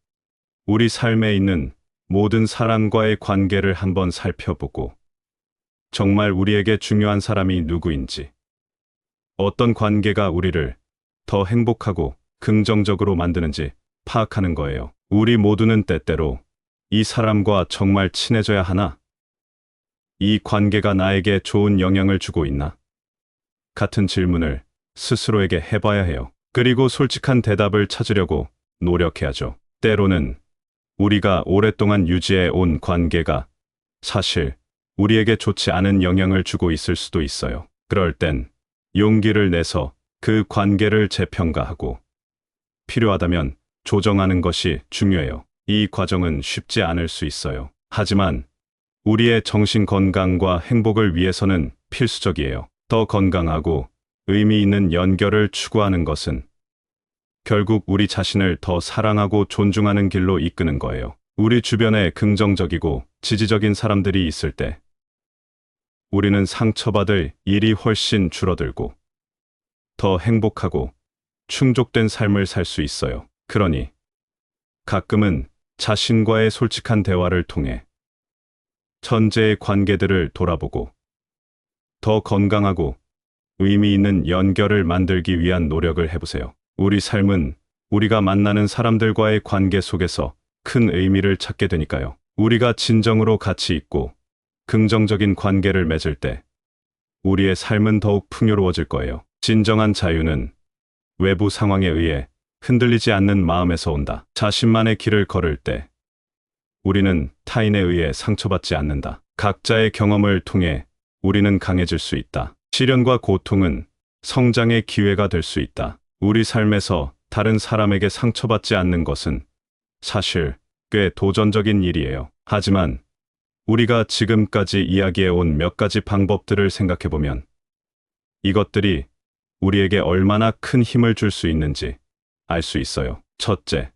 우리 삶에 있는 모든 사람과의 관계를 한번 살펴보고 정말 우리에게 중요한 사람이 누구인지, 어떤 관계가 우리를 더 행복하고 긍정적으로 만드는지 파악하는 거예요. 우리 모두는 때때로 이 사람과 정말 친해져야 하나? 이 관계가 나에게 좋은 영향을 주고 있나? 같은 질문을 스스로에게 해봐야 해요. 그리고 솔직한 대답을 찾으려고 노력해야죠. 때로는 우리가 오랫동안 유지해 온 관계가 사실 우리에게 좋지 않은 영향을 주고 있을 수도 있어요. 그럴 땐 용기를 내서 그 관계를 재평가하고 필요하다면 조정하는 것이 중요해요. 이 과정은 쉽지 않을 수 있어요. 하지만 우리의 정신 건강과 행복을 위해서는 필수적이에요. 더 건강하고 의미 있는 연결을 추구하는 것은 결국 우리 자신을 더 사랑하고 존중하는 길로 이끄는 거예요. 우리 주변에 긍정적이고 지지적인 사람들이 있을 때 우리는 상처받을 일이 훨씬 줄어들고 더 행복하고 충족된 삶을 살 수 있어요. 그러니 가끔은 자신과의 솔직한 대화를 통해 현재의 관계들을 돌아보고 더 건강하고 의미 있는 연결을 만들기 위한 노력을 해보세요. 우리 삶은 우리가 만나는 사람들과의 관계 속에서 큰 의미를 찾게 되니까요. 우리가 진정으로 가치 있고 긍정적인 관계를 맺을 때 우리의 삶은 더욱 풍요로워질 거예요. 진정한 자유는 외부 상황에 의해 흔들리지 않는 마음에서 온다. 자신만의 길을 걸을 때 우리는 타인에 의해 상처받지 않는다. 각자의 경험을 통해 우리는 강해질 수 있다. 시련과 고통은 성장의 기회가 될 수 있다. 우리 삶에서 다른 사람에게 상처받지 않는 것은 사실 꽤 도전적인 일이에요. 하지만 우리가 지금까지 이야기해 온 몇 가지 방법들을 생각해보면 이것들이 우리에게 얼마나 큰 힘을 줄 수 있는지 알 수 있어요. 첫째,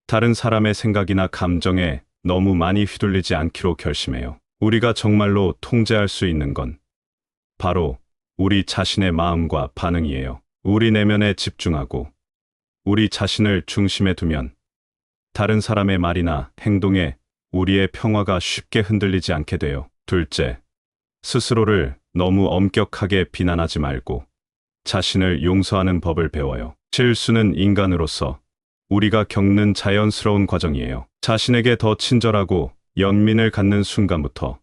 다른 사람의 생각이나 감정에 너무 많이 휘둘리지 않기로 결심해요. 우리가 정말로 통제할 수 있는 건 바로 우리 자신의 마음과 반응이에요. 우리 내면에 집중하고 우리 자신을 중심에 두면 다른 사람의 말이나 행동에 우리의 평화가 쉽게 흔들리지 않게 돼요. 둘째, 스스로를 너무 엄격하게 비난하지 말고 자신을 용서하는 법을 배워요. 실수는 인간으로서 우리가 겪는 자연스러운 과정이에요. 자신에게 더 친절하고 연민을 갖는 순간부터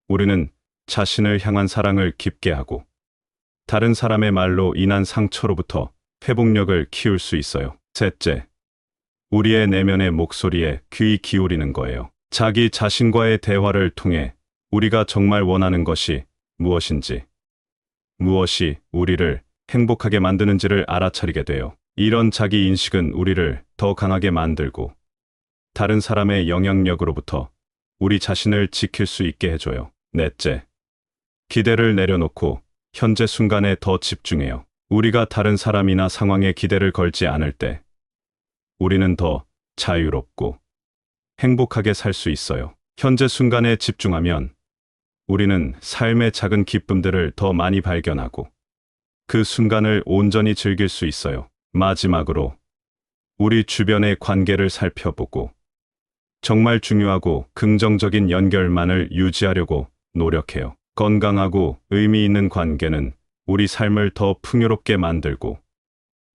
우리는 자신을 향한 사랑을 깊게 하고 다른 사람의 말로 인한 상처로부터 회복력을 키울 수 있어요. 셋째, 우리의 내면의 목소리에 귀 기울이는 거예요. 자기 자신과의 대화를 통해 우리가 정말 원하는 것이 무엇인지, 무엇이 우리를 행복하게 만드는지를 알아차리게 돼요. 이런 자기 인식은 우리를 더 강하게 만들고 다른 사람의 영향력으로부터 우리 자신을 지킬 수 있게 해줘요. 넷째, 기대를 내려놓고 현재 순간에 더 집중해요. 우리가 다른 사람이나 상황에 기대를 걸지 않을 때 우리는 더 자유롭고 행복하게 살 수 있어요. 현재 순간에 집중하면 우리는 삶의 작은 기쁨들을 더 많이 발견하고 그 순간을 온전히 즐길 수 있어요. 마지막으로 우리 주변의 관계를 살펴보고 정말 중요하고 긍정적인 연결만을 유지하려고 노력해요. 건강하고 의미 있는 관계는 우리 삶을 더 풍요롭게 만들고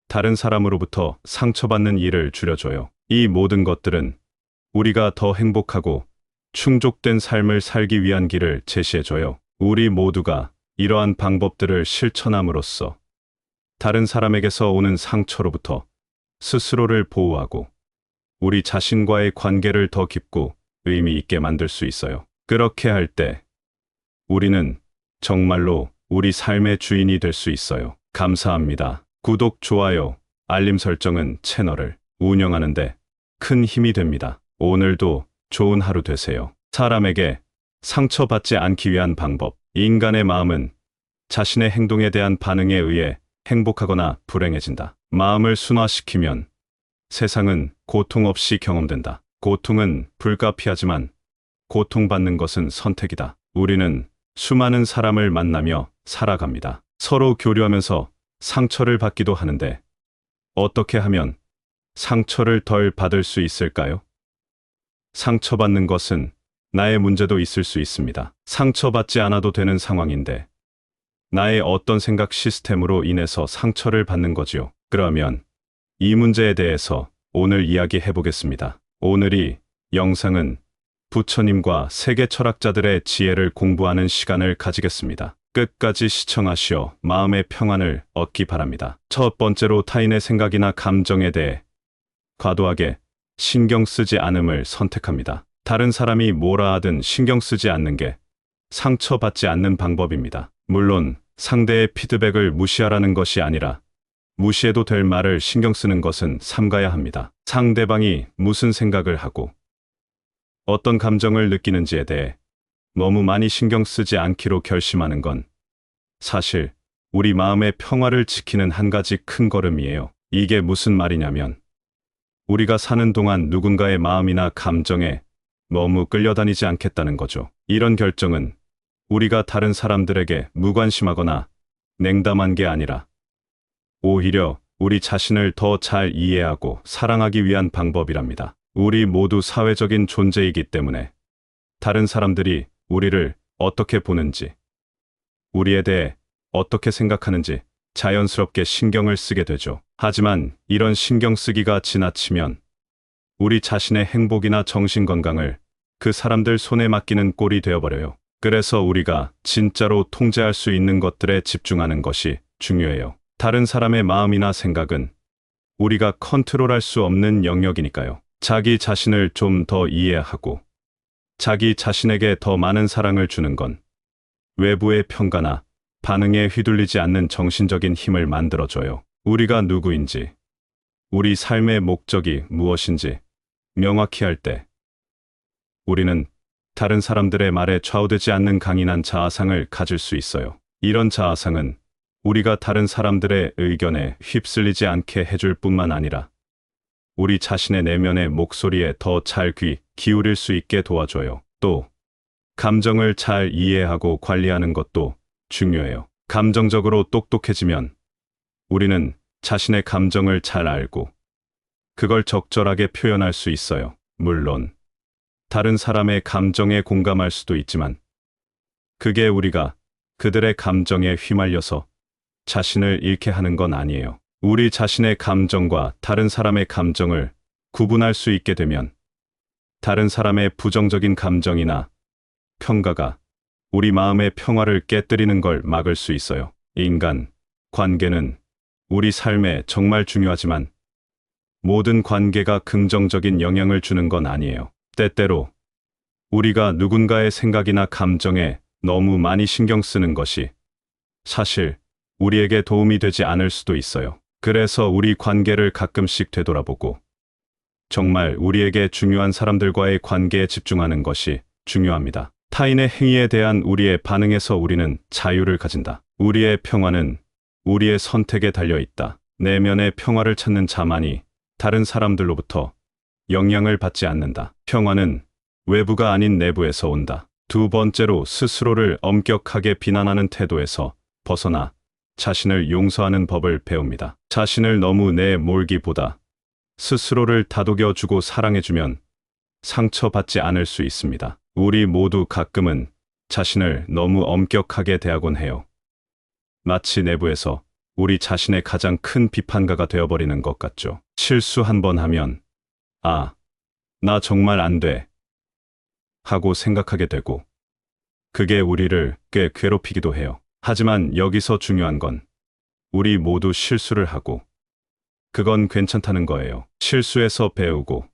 다른 사람으로부터 상처받는 일을 줄여줘요. 이 모든 것들은 우리가 더 행복하고 충족된 삶을 살기 위한 길을 제시해줘요. 우리 모두가 이러한 방법들을 실천함으로써 다른 사람에게서 오는 상처로부터 스스로를 보호하고 우리 자신과의 관계를 더 깊고 의미 있게 만들 수 있어요. 그렇게 할 때 우리는 정말로 우리 삶의 주인이 될 수 있어요. 감사합니다. 구독, 좋아요, 알림 설정은 채널을 운영하는데 큰 힘이 됩니다. 오늘도 좋은 하루 되세요. 사람에게 상처받지 않기 위한 방법. 인간의 마음은 자신의 행동에 대한 반응에 의해 행복하거나 불행해진다. 마음을 순화시키면 세상은 고통 없이 경험된다. 고통은 불가피하지만 고통받는 것은 선택이다. 우리는 수많은 사람을 만나며 살아갑니다. 서로 교류하면서 상처를 받기도 하는데 어떻게 하면 상처를 덜 받을 수 있을까요? 상처받는 것은 나의 문제도 있을 수 있습니다. 상처받지 않아도 되는 상황인데 나의 어떤 생각 시스템으로 인해서 상처를 받는 거지요. 그러면 이 문제에 대해서 오늘 이야기해 보겠습니다. 오늘 영상은 부처님과 세계 철학자들의 지혜를 공부하는 시간을 가지겠습니다. 끝까지 시청하시어 마음의 평안을 얻기 바랍니다. 첫 번째로 타인의 생각이나 감정에 대해 과도하게 신경 쓰지 않음을 선택합니다. 다른 사람이 뭐라 하든 신경 쓰지 않는 게 상처받지 않는 방법입니다. 물론 상대의 피드백을 무시하라는 것이 아니라 무시해도 될 말을 신경 쓰는 것은 삼가야 합니다. 상대방이 무슨 생각을 하고 어떤 감정을 느끼는지에 대해 너무 많이 신경 쓰지 않기로 결심하는 건 사실 우리 마음의 평화를 지키는 한 가지 큰 걸음이에요. 이게 무슨 말이냐면 우리가 사는 동안 누군가의 마음이나 감정에 너무 끌려다니지 않겠다는 거죠. 이런 결정은 우리가 다른 사람들에게 무관심하거나 냉담한 게 아니라 오히려 우리 자신을 더 잘 이해하고 사랑하기 위한 방법이랍니다. 우리 모두 사회적인 존재이기 때문에 다른 사람들이 우리를 어떻게 보는지, 우리에 대해 어떻게 생각하는지 자연스럽게 신경을 쓰게 되죠. 하지만 이런 신경 쓰기가 지나치면 우리 자신의 행복이나 정신 건강을 그 사람들 손에 맡기는 꼴이 되어버려요. 그래서 우리가 진짜로 통제할 수 있는 것들에 집중하는 것이 중요해요. 다른 사람의 마음이나 생각은 우리가 컨트롤할 수 없는 영역이니까요. 자기 자신을 좀 더 이해하고 자기 자신에게 더 많은 사랑을 주는 건 외부의 평가나 반응에 휘둘리지 않는 정신적인 힘을 만들어줘요. 우리가 누구인지, 우리 삶의 목적이 무엇인지 명확히 할 때 우리는 다른 사람들의 말에 좌우되지 않는 강인한 자아상을 가질 수 있어요. 이런 자아상은 우리가 다른 사람들의 의견에 휩쓸리지 않게 해줄 뿐만 아니라 우리 자신의 내면의 목소리에 더 잘 귀 기울일 수 있게 도와줘요. 또 감정을 잘 이해하고 관리하는 것도 중요해요. 감정적으로 똑똑해지면 우리는 자신의 감정을 잘 알고 그걸 적절하게 표현할 수 있어요. 물론 다른 사람의 감정에 공감할 수도 있지만 그게 우리가 그들의 감정에 휘말려서 자신을 잃게 하는 건 아니에요. 우리 자신의 감정과 다른 사람의 감정을 구분할 수 있게 되면 다른 사람의 부정적인 감정이나 평가가 우리 마음의 평화를 깨뜨리는 걸 막을 수 있어요. 인간 관계는 우리 삶에 정말 중요하지만 모든 관계가 긍정적인 영향을 주는 건 아니에요. 때때로 우리가 누군가의 생각이나 감정에 너무 많이 신경 쓰는 것이 사실 우리에게 도움이 되지 않을 수도 있어요. 그래서 우리 관계를 가끔씩 되돌아보고 정말 우리에게 중요한 사람들과의 관계에 집중하는 것이 중요합니다. 타인의 행위에 대한 우리의 반응에서 우리는 자유를 가진다. 우리의 평화는 우리의 선택에 달려 있다. 내면의 평화를 찾는 자만이 다른 사람들로부터 영향을 받지 않는다. 평화는 외부가 아닌 내부에서 온다. 두 번째로 스스로를 엄격하게 비난하는 태도에서 벗어나 자신을 용서하는 법을 배웁니다. 자신을 너무 내몰기보다 스스로를 다독여주고 사랑해주면 상처받지 않을 수 있습니다. 우리 모두 가끔은 자신을 너무 엄격하게 대하곤 해요. 마치 내부에서 우리 자신의 가장 큰 비판가가 되어버리는 것 같죠. 실수 한 번 하면 아, 나 정말 안 돼 하고 생각하게 되고 그게 우리를 꽤 괴롭히기도 해요. 하지만 여기서 중요한 건 우리 모두 실수를 하고 그건 괜찮다는 거예요. 실수에서 배우고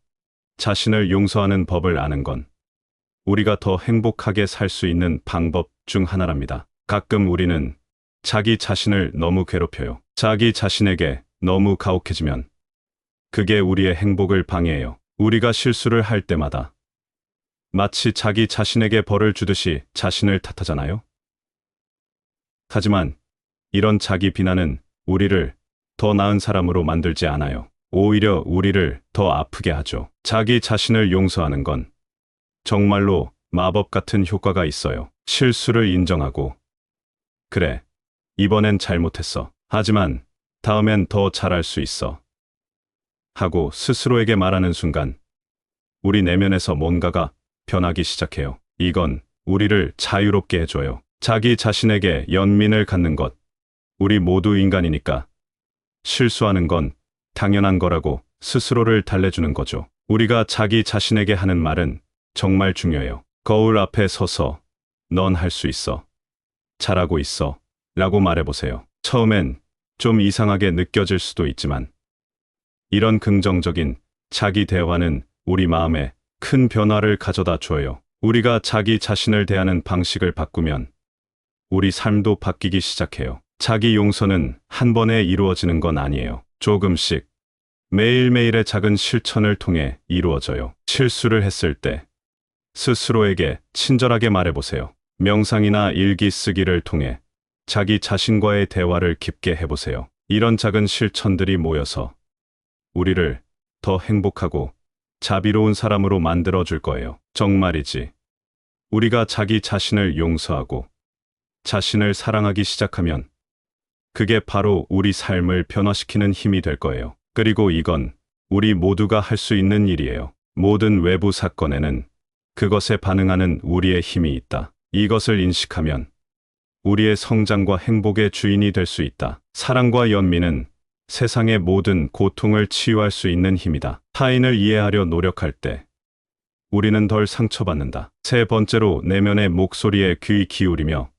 자신을 용서하는 법을 아는 건 우리가 더 행복하게 살 수 있는 방법 중 하나랍니다. 가끔 우리는 자기 자신을 너무 괴롭혀요. 자기 자신에게 너무 가혹해지면 그게 우리의 행복을 방해해요. 우리가 실수를 할 때마다 마치 자기 자신에게 벌을 주듯이 자신을 탓하잖아요. 하지만 이런 자기 비난은 우리를 더 나은 사람으로 만들지 않아요. 오히려 우리를 더 아프게 하죠. 자기 자신을 용서하는 건 정말로 마법 같은 효과가 있어요. 실수를 인정하고 그래, 이번엔 잘못했어. 하지만 다음엔 더 잘할 수 있어. 하고 스스로에게 말하는 순간 우리 내면에서 뭔가가 변하기 시작해요. 이건 우리를 자유롭게 해줘요. 자기 자신에게 연민을 갖는 것. 우리 모두 인간이니까 실수하는 건 당연한 거라고 스스로를 달래주는 거죠. 우리가 자기 자신에게 하는 말은 정말 중요해요. 거울 앞에 서서 넌 할 수 있어. 잘하고 있어. 라고 말해보세요. 처음엔 좀 이상하게 느껴질 수도 있지만 이런 긍정적인 자기 대화는 우리 마음에 큰 변화를 가져다 줘요. 우리가 자기 자신을 대하는 방식을 바꾸면 우리 삶도 바뀌기 시작해요. 자기 용서는 한 번에 이루어지는 건 아니에요. 조금씩 매일매일의 작은 실천을 통해 이루어져요. 실수를 했을 때 스스로에게 친절하게 말해보세요. 명상이나 일기 쓰기를 통해 자기 자신과의 대화를 깊게 해보세요. 이런 작은 실천들이 모여서 우리를 더 행복하고 자비로운 사람으로 만들어줄 거예요. 정말이지. 우리가 자기 자신을 용서하고 자신을 사랑하기 시작하면 그게 바로 우리 삶을 변화시키는 힘이 될 거예요. 그리고 이건 우리 모두가 할 수 있는 일이에요. 모든 외부 사건에는 그것에 반응하는 우리의 힘이 있다. 이것을 인식하면 우리의 성장과 행복의 주인이 될 수 있다. 사랑과 연민은 세상의 모든 고통을 치유할 수 있는 힘이다. 타인을 이해하려 노력할 때 우리는 덜 상처받는다. 세 번째로 내면의 목소리에 귀 기울이며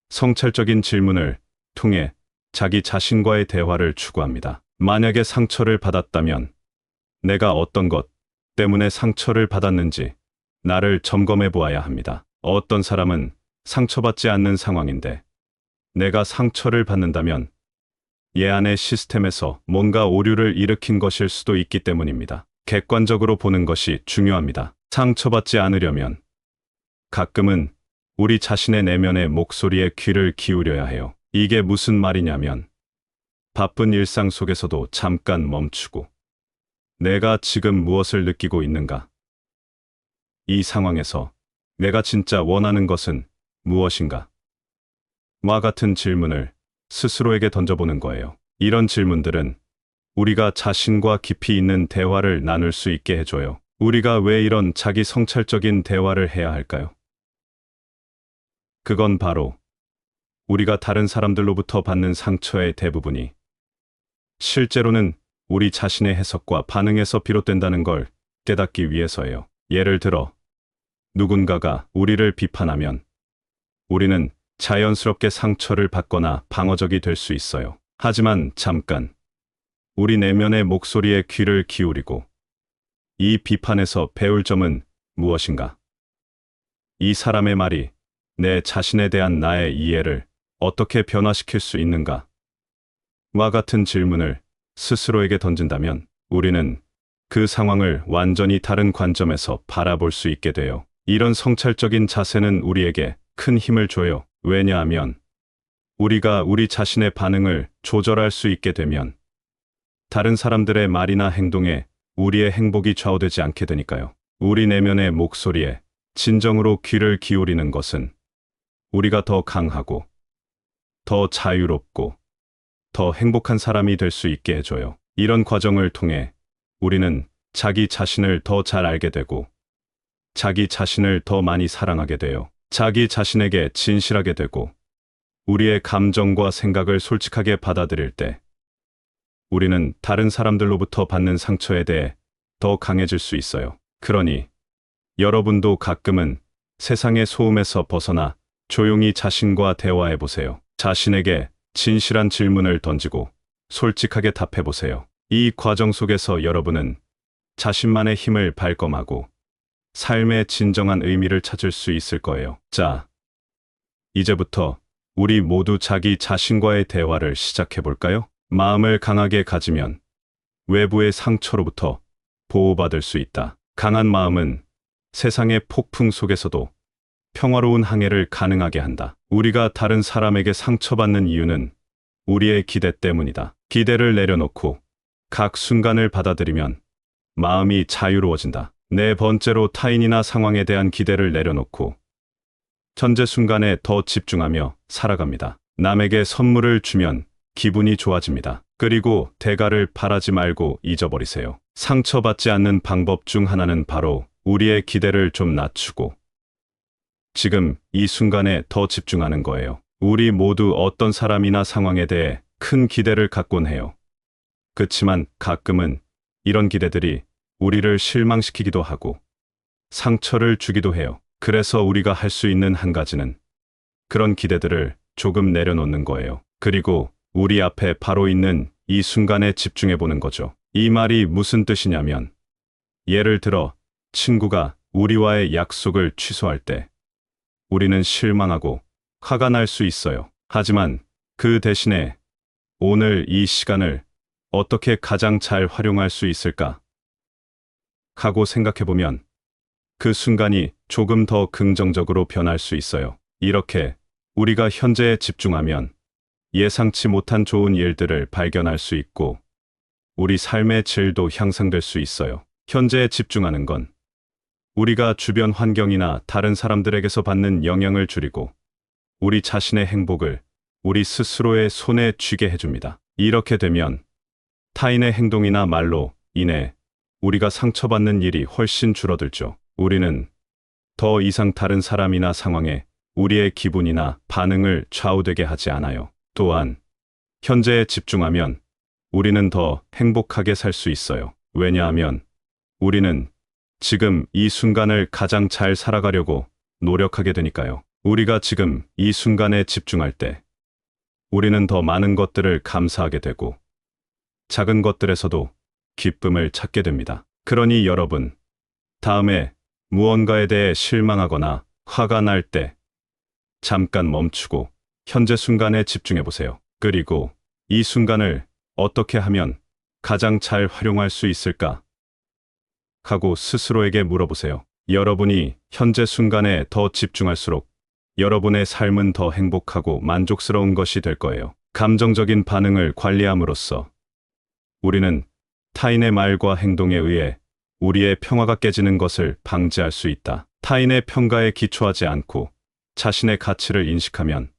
성찰적인 질문을 통해 자기 자신과의 대화를 추구합니다. 만약에 상처를 받았다면 내가 어떤 것 때문에 상처를 받았는지 나를 점검해 보아야 합니다. 어떤 사람은 상처받지 않는 상황인데 내가 상처를 받는다면 얘 안의 시스템에서 뭔가 오류를 일으킨 것일 수도 있기 때문입니다. 객관적으로 보는 것이 중요합니다. 상처받지 않으려면 가끔은 우리 자신의 내면의 목소리에 귀를 기울여야 해요. 이게 무슨 말이냐면 바쁜 일상 속에서도 잠깐 멈추고 내가 지금 무엇을 느끼고 있는가? 이 상황에서 내가 진짜 원하는 것은 무엇인가? 와 같은 질문을 스스로에게 던져보는 거예요. 이런 질문들은 우리가 자신과 깊이 있는 대화를 나눌 수 있게 해줘요. 우리가 왜 이런 자기 성찰적인 대화를 해야 할까요? 그건 바로 우리가 다른 사람들로부터 받는 상처의 대부분이 실제로는 우리 자신의 해석과 반응에서 비롯된다는 걸 깨닫기 위해서예요. 예를 들어 누군가가 우리를 비판하면 우리는 자연스럽게 상처를 받거나 방어적이 될 수 있어요. 하지만 잠깐 우리 내면의 목소리에 귀를 기울이고 이 비판에서 배울 점은 무엇인가? 이 사람의 말이 내 자신에 대한 나의 이해를 어떻게 변화시킬 수 있는가? 와 같은 질문을 스스로에게 던진다면 우리는 그 상황을 완전히 다른 관점에서 바라볼 수 있게 돼요. 이런 성찰적인 자세는 우리에게 큰 힘을 줘요. 왜냐하면 우리가 우리 자신의 반응을 조절할 수 있게 되면 다른 사람들의 말이나 행동에 우리의 행복이 좌우되지 않게 되니까요. 우리 내면의 목소리에 진정으로 귀를 기울이는 것은 우리가 더 강하고 더 자유롭고 더 행복한 사람이 될 수 있게 해줘요. 이런 과정을 통해 우리는 자기 자신을 더 잘 알게 되고 자기 자신을 더 많이 사랑하게 돼요. 자기 자신에게 진실하게 되고 우리의 감정과 생각을 솔직하게 받아들일 때 우리는 다른 사람들로부터 받는 상처에 대해 더 강해질 수 있어요. 그러니 여러분도 가끔은 세상의 소음에서 벗어나 조용히 자신과 대화해 보세요. 자신에게 진실한 질문을 던지고 솔직하게 답해 보세요. 이 과정 속에서 여러분은 자신만의 힘을 발견하고 삶의 진정한 의미를 찾을 수 있을 거예요. 자, 이제부터 우리 모두 자기 자신과의 대화를 시작해 볼까요? 마음을 강하게 가지면 외부의 상처로부터 보호받을 수 있다. 강한 마음은 세상의 폭풍 속에서도 평화로운 항해를 가능하게 한다. 우리가 다른 사람에게 상처받는 이유는 우리의 기대 때문이다. 기대를 내려놓고 각 순간을 받아들이면 마음이 자유로워진다. 네 번째로 타인이나 상황에 대한 기대를 내려놓고 현재 순간에 더 집중하며 살아갑니다. 남에게 선물을 주면 기분이 좋아집니다. 그리고 대가를 바라지 말고 잊어버리세요. 상처받지 않는 방법 중 하나는 바로 우리의 기대를 좀 낮추고 지금 이 순간에 더 집중하는 거예요. 우리 모두 어떤 사람이나 상황에 대해 큰 기대를 갖곤 해요. 그치만 가끔은 이런 기대들이 우리를 실망시키기도 하고 상처를 주기도 해요. 그래서 우리가 할 수 있는 한 가지는 그런 기대들을 조금 내려놓는 거예요. 그리고 우리 앞에 바로 있는 이 순간에 집중해 보는 거죠. 이 말이 무슨 뜻이냐면 예를 들어 친구가 우리와의 약속을 취소할 때 우리는 실망하고 화가 날 수 있어요. 하지만 그 대신에 오늘 이 시간을 어떻게 가장 잘 활용할 수 있을까 하고 생각해 보면 그 순간이 조금 더 긍정적으로 변할 수 있어요. 이렇게 우리가 현재에 집중하면 예상치 못한 좋은 일들을 발견할 수 있고 우리 삶의 질도 향상될 수 있어요. 현재에 집중하는 건 우리가 주변 환경이나 다른 사람들에게서 받는 영향을 줄이고 우리 자신의 행복을 우리 스스로의 손에 쥐게 해줍니다. 이렇게 되면 타인의 행동이나 말로 인해 우리가 상처받는 일이 훨씬 줄어들죠. 우리는 더 이상 다른 사람이나 상황에 우리의 기분이나 반응을 좌우되게 하지 않아요. 또한 현재에 집중하면 우리는 더 행복하게 살 수 있어요. 왜냐하면 우리는 지금 이 순간을 가장 잘 살아가려고 노력하게 되니까요. 우리가 지금 이 순간에 집중할 때 우리는 더 많은 것들을 감사하게 되고 작은 것들에서도 기쁨을 찾게 됩니다. 그러니 여러분, 다음에 무언가에 대해 실망하거나 화가 날 때 잠깐 멈추고 현재 순간에 집중해 보세요. 그리고 이 순간을 어떻게 하면 가장 잘 활용할 수 있을까 하고 스스로에게 물어보세요. 여러분이 현재 순간에 더 집중할수록 여러분의 삶은 더 행복하고 만족스러운 것이 될 거예요. 감정적인 반응을 관리함으로써 우리는 타인의 말과 행동에 의해 우리의 평화가 깨지는 것을 방지할 수 있다. 타인의 평가에 기초하지 않고 자신의 가치를 인식하면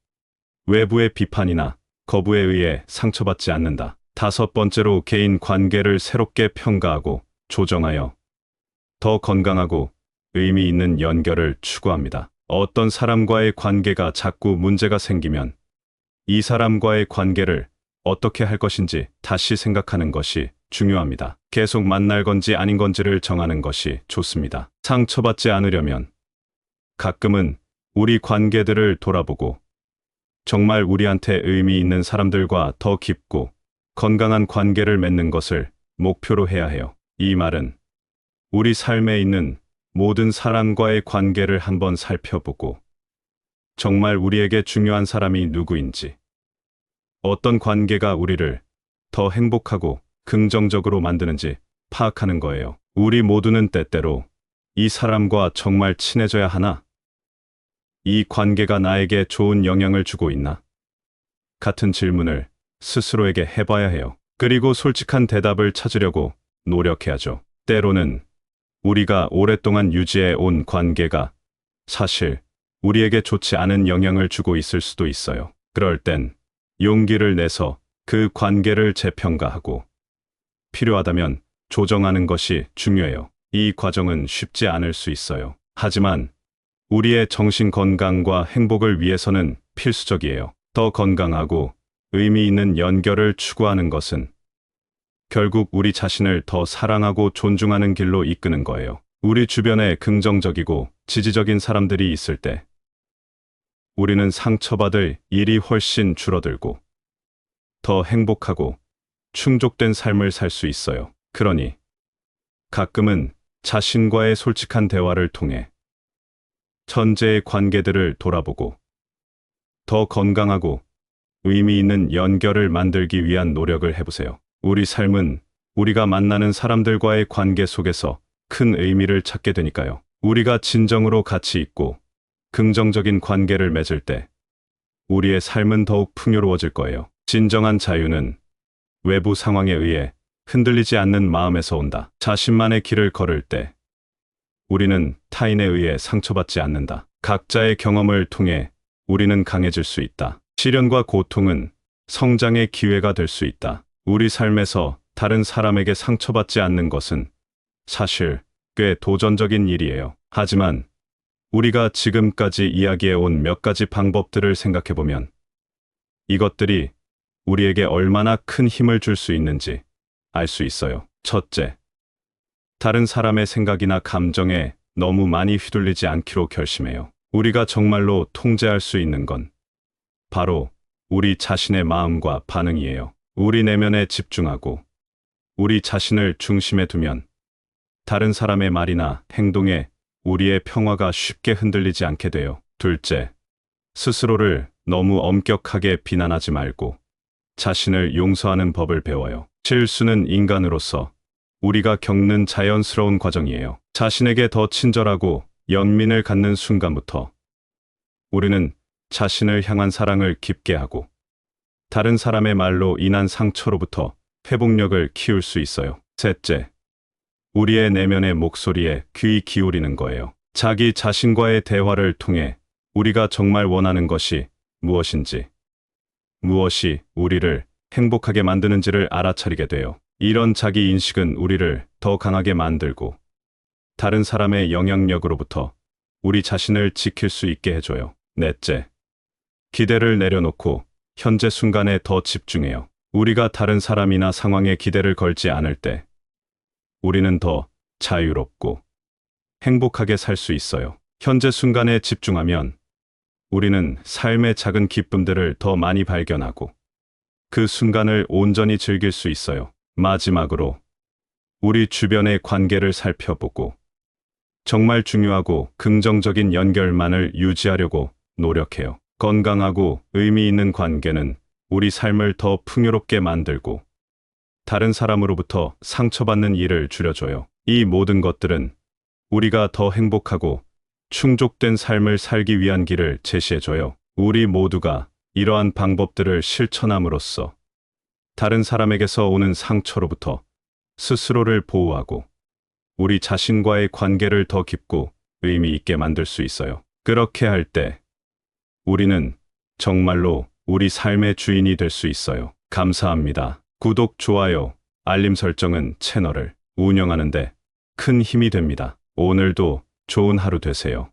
외부의 비판이나 거부에 의해 상처받지 않는다. 다섯 번째로 개인 관계를 새롭게 평가하고 조정하여 더 건강하고 의미 있는 연결을 추구합니다. 어떤 사람과의 관계가 자꾸 문제가 생기면 이 사람과의 관계를 어떻게 할 것인지 다시 생각하는 것이 중요합니다. 계속 만날 건지 아닌 건지를 정하는 것이 좋습니다. 상처받지 않으려면 가끔은 우리 관계들을 돌아보고 정말 우리한테 의미 있는 사람들과 더 깊고 건강한 관계를 맺는 것을 목표로 해야 해요. 이 말은 우리 삶에 있는 모든 사람과의 관계를 한번 살펴보고 정말 우리에게 중요한 사람이 누구인지, 어떤 관계가 우리를 더 행복하고 긍정적으로 만드는지 파악하는 거예요. 우리 모두는 때때로 이 사람과 정말 친해져야 하나? 이 관계가 나에게 좋은 영향을 주고 있나? 같은 질문을 스스로에게 해봐야 해요. 그리고 솔직한 대답을 찾으려고 노력해야죠. 때로는 우리가 오랫동안 유지해 온 관계가 사실 우리에게 좋지 않은 영향을 주고 있을 수도 있어요. 그럴 땐 용기를 내서 그 관계를 재평가하고 필요하다면 조정하는 것이 중요해요. 이 과정은 쉽지 않을 수 있어요. 하지만 우리의 정신 건강과 행복을 위해서는 필수적이에요. 더 건강하고 의미 있는 연결을 추구하는 것은 결국 우리 자신을 더 사랑하고 존중하는 길로 이끄는 거예요. 우리 주변에 긍정적이고 지지적인 사람들이 있을 때 우리는 상처받을 일이 훨씬 줄어들고 더 행복하고 충족된 삶을 살 수 있어요. 그러니 가끔은 자신과의 솔직한 대화를 통해 현재의 관계들을 돌아보고 더 건강하고 의미 있는 연결을 만들기 위한 노력을 해보세요. 우리 삶은 우리가 만나는 사람들과의 관계 속에서 큰 의미를 찾게 되니까요. 우리가 진정으로 가치 있고 긍정적인 관계를 맺을 때 우리의 삶은 더욱 풍요로워질 거예요. 진정한 자유는 외부 상황에 의해 흔들리지 않는 마음에서 온다. 자신만의 길을 걸을 때 우리는 타인에 의해 상처받지 않는다. 각자의 경험을 통해 우리는 강해질 수 있다. 시련과 고통은 성장의 기회가 될 수 있다. 우리 삶에서 다른 사람에게 상처받지 않는 것은 사실 꽤 도전적인 일이에요. 하지만 우리가 지금까지 이야기해 온 몇 가지 방법들을 생각해 보면 이것들이 우리에게 얼마나 큰 힘을 줄 수 있는지 알 수 있어요. 첫째, 다른 사람의 생각이나 감정에 너무 많이 휘둘리지 않기로 결심해요. 우리가 정말로 통제할 수 있는 건 바로 우리 자신의 마음과 반응이에요. 우리 내면에 집중하고 우리 자신을 중심에 두면 다른 사람의 말이나 행동에 우리의 평화가 쉽게 흔들리지 않게 돼요. 둘째, 스스로를 너무 엄격하게 비난하지 말고 자신을 용서하는 법을 배워요. 실수는 인간으로서 우리가 겪는 자연스러운 과정이에요. 자신에게 더 친절하고 연민을 갖는 순간부터 우리는 자신을 향한 사랑을 깊게 하고 다른 사람의 말로 인한 상처로부터 회복력을 키울 수 있어요. 셋째, 우리의 내면의 목소리에 귀 기울이는 거예요. 자기 자신과의 대화를 통해 우리가 정말 원하는 것이 무엇인지, 무엇이 우리를 행복하게 만드는지를 알아차리게 돼요. 이런 자기 인식은 우리를 더 강하게 만들고 다른 사람의 영향력으로부터 우리 자신을 지킬 수 있게 해줘요. 넷째, 기대를 내려놓고 현재 순간에 더 집중해요. 우리가 다른 사람이나 상황에 기대를 걸지 않을 때 우리는 더 자유롭고 행복하게 살 수 있어요. 현재 순간에 집중하면 우리는 삶의 작은 기쁨들을 더 많이 발견하고 그 순간을 온전히 즐길 수 있어요. 마지막으로 우리 주변의 관계를 살펴보고 정말 중요하고 긍정적인 연결만을 유지하려고 노력해요. 건강하고 의미 있는 관계는 우리 삶을 더 풍요롭게 만들고 다른 사람으로부터 상처받는 일을 줄여줘요. 이 모든 것들은 우리가 더 행복하고 충족된 삶을 살기 위한 길을 제시해줘요. 우리 모두가 이러한 방법들을 실천함으로써 다른 사람에게서 오는 상처로부터 스스로를 보호하고 우리 자신과의 관계를 더 깊고 의미 있게 만들 수 있어요. 그렇게 할 때 우리는 정말로 우리 삶의 주인이 될 수 있어요. 감사합니다. 구독, 좋아요, 알림 설정은 채널을 운영하는 데 큰 힘이 됩니다. 오늘도 좋은 하루 되세요.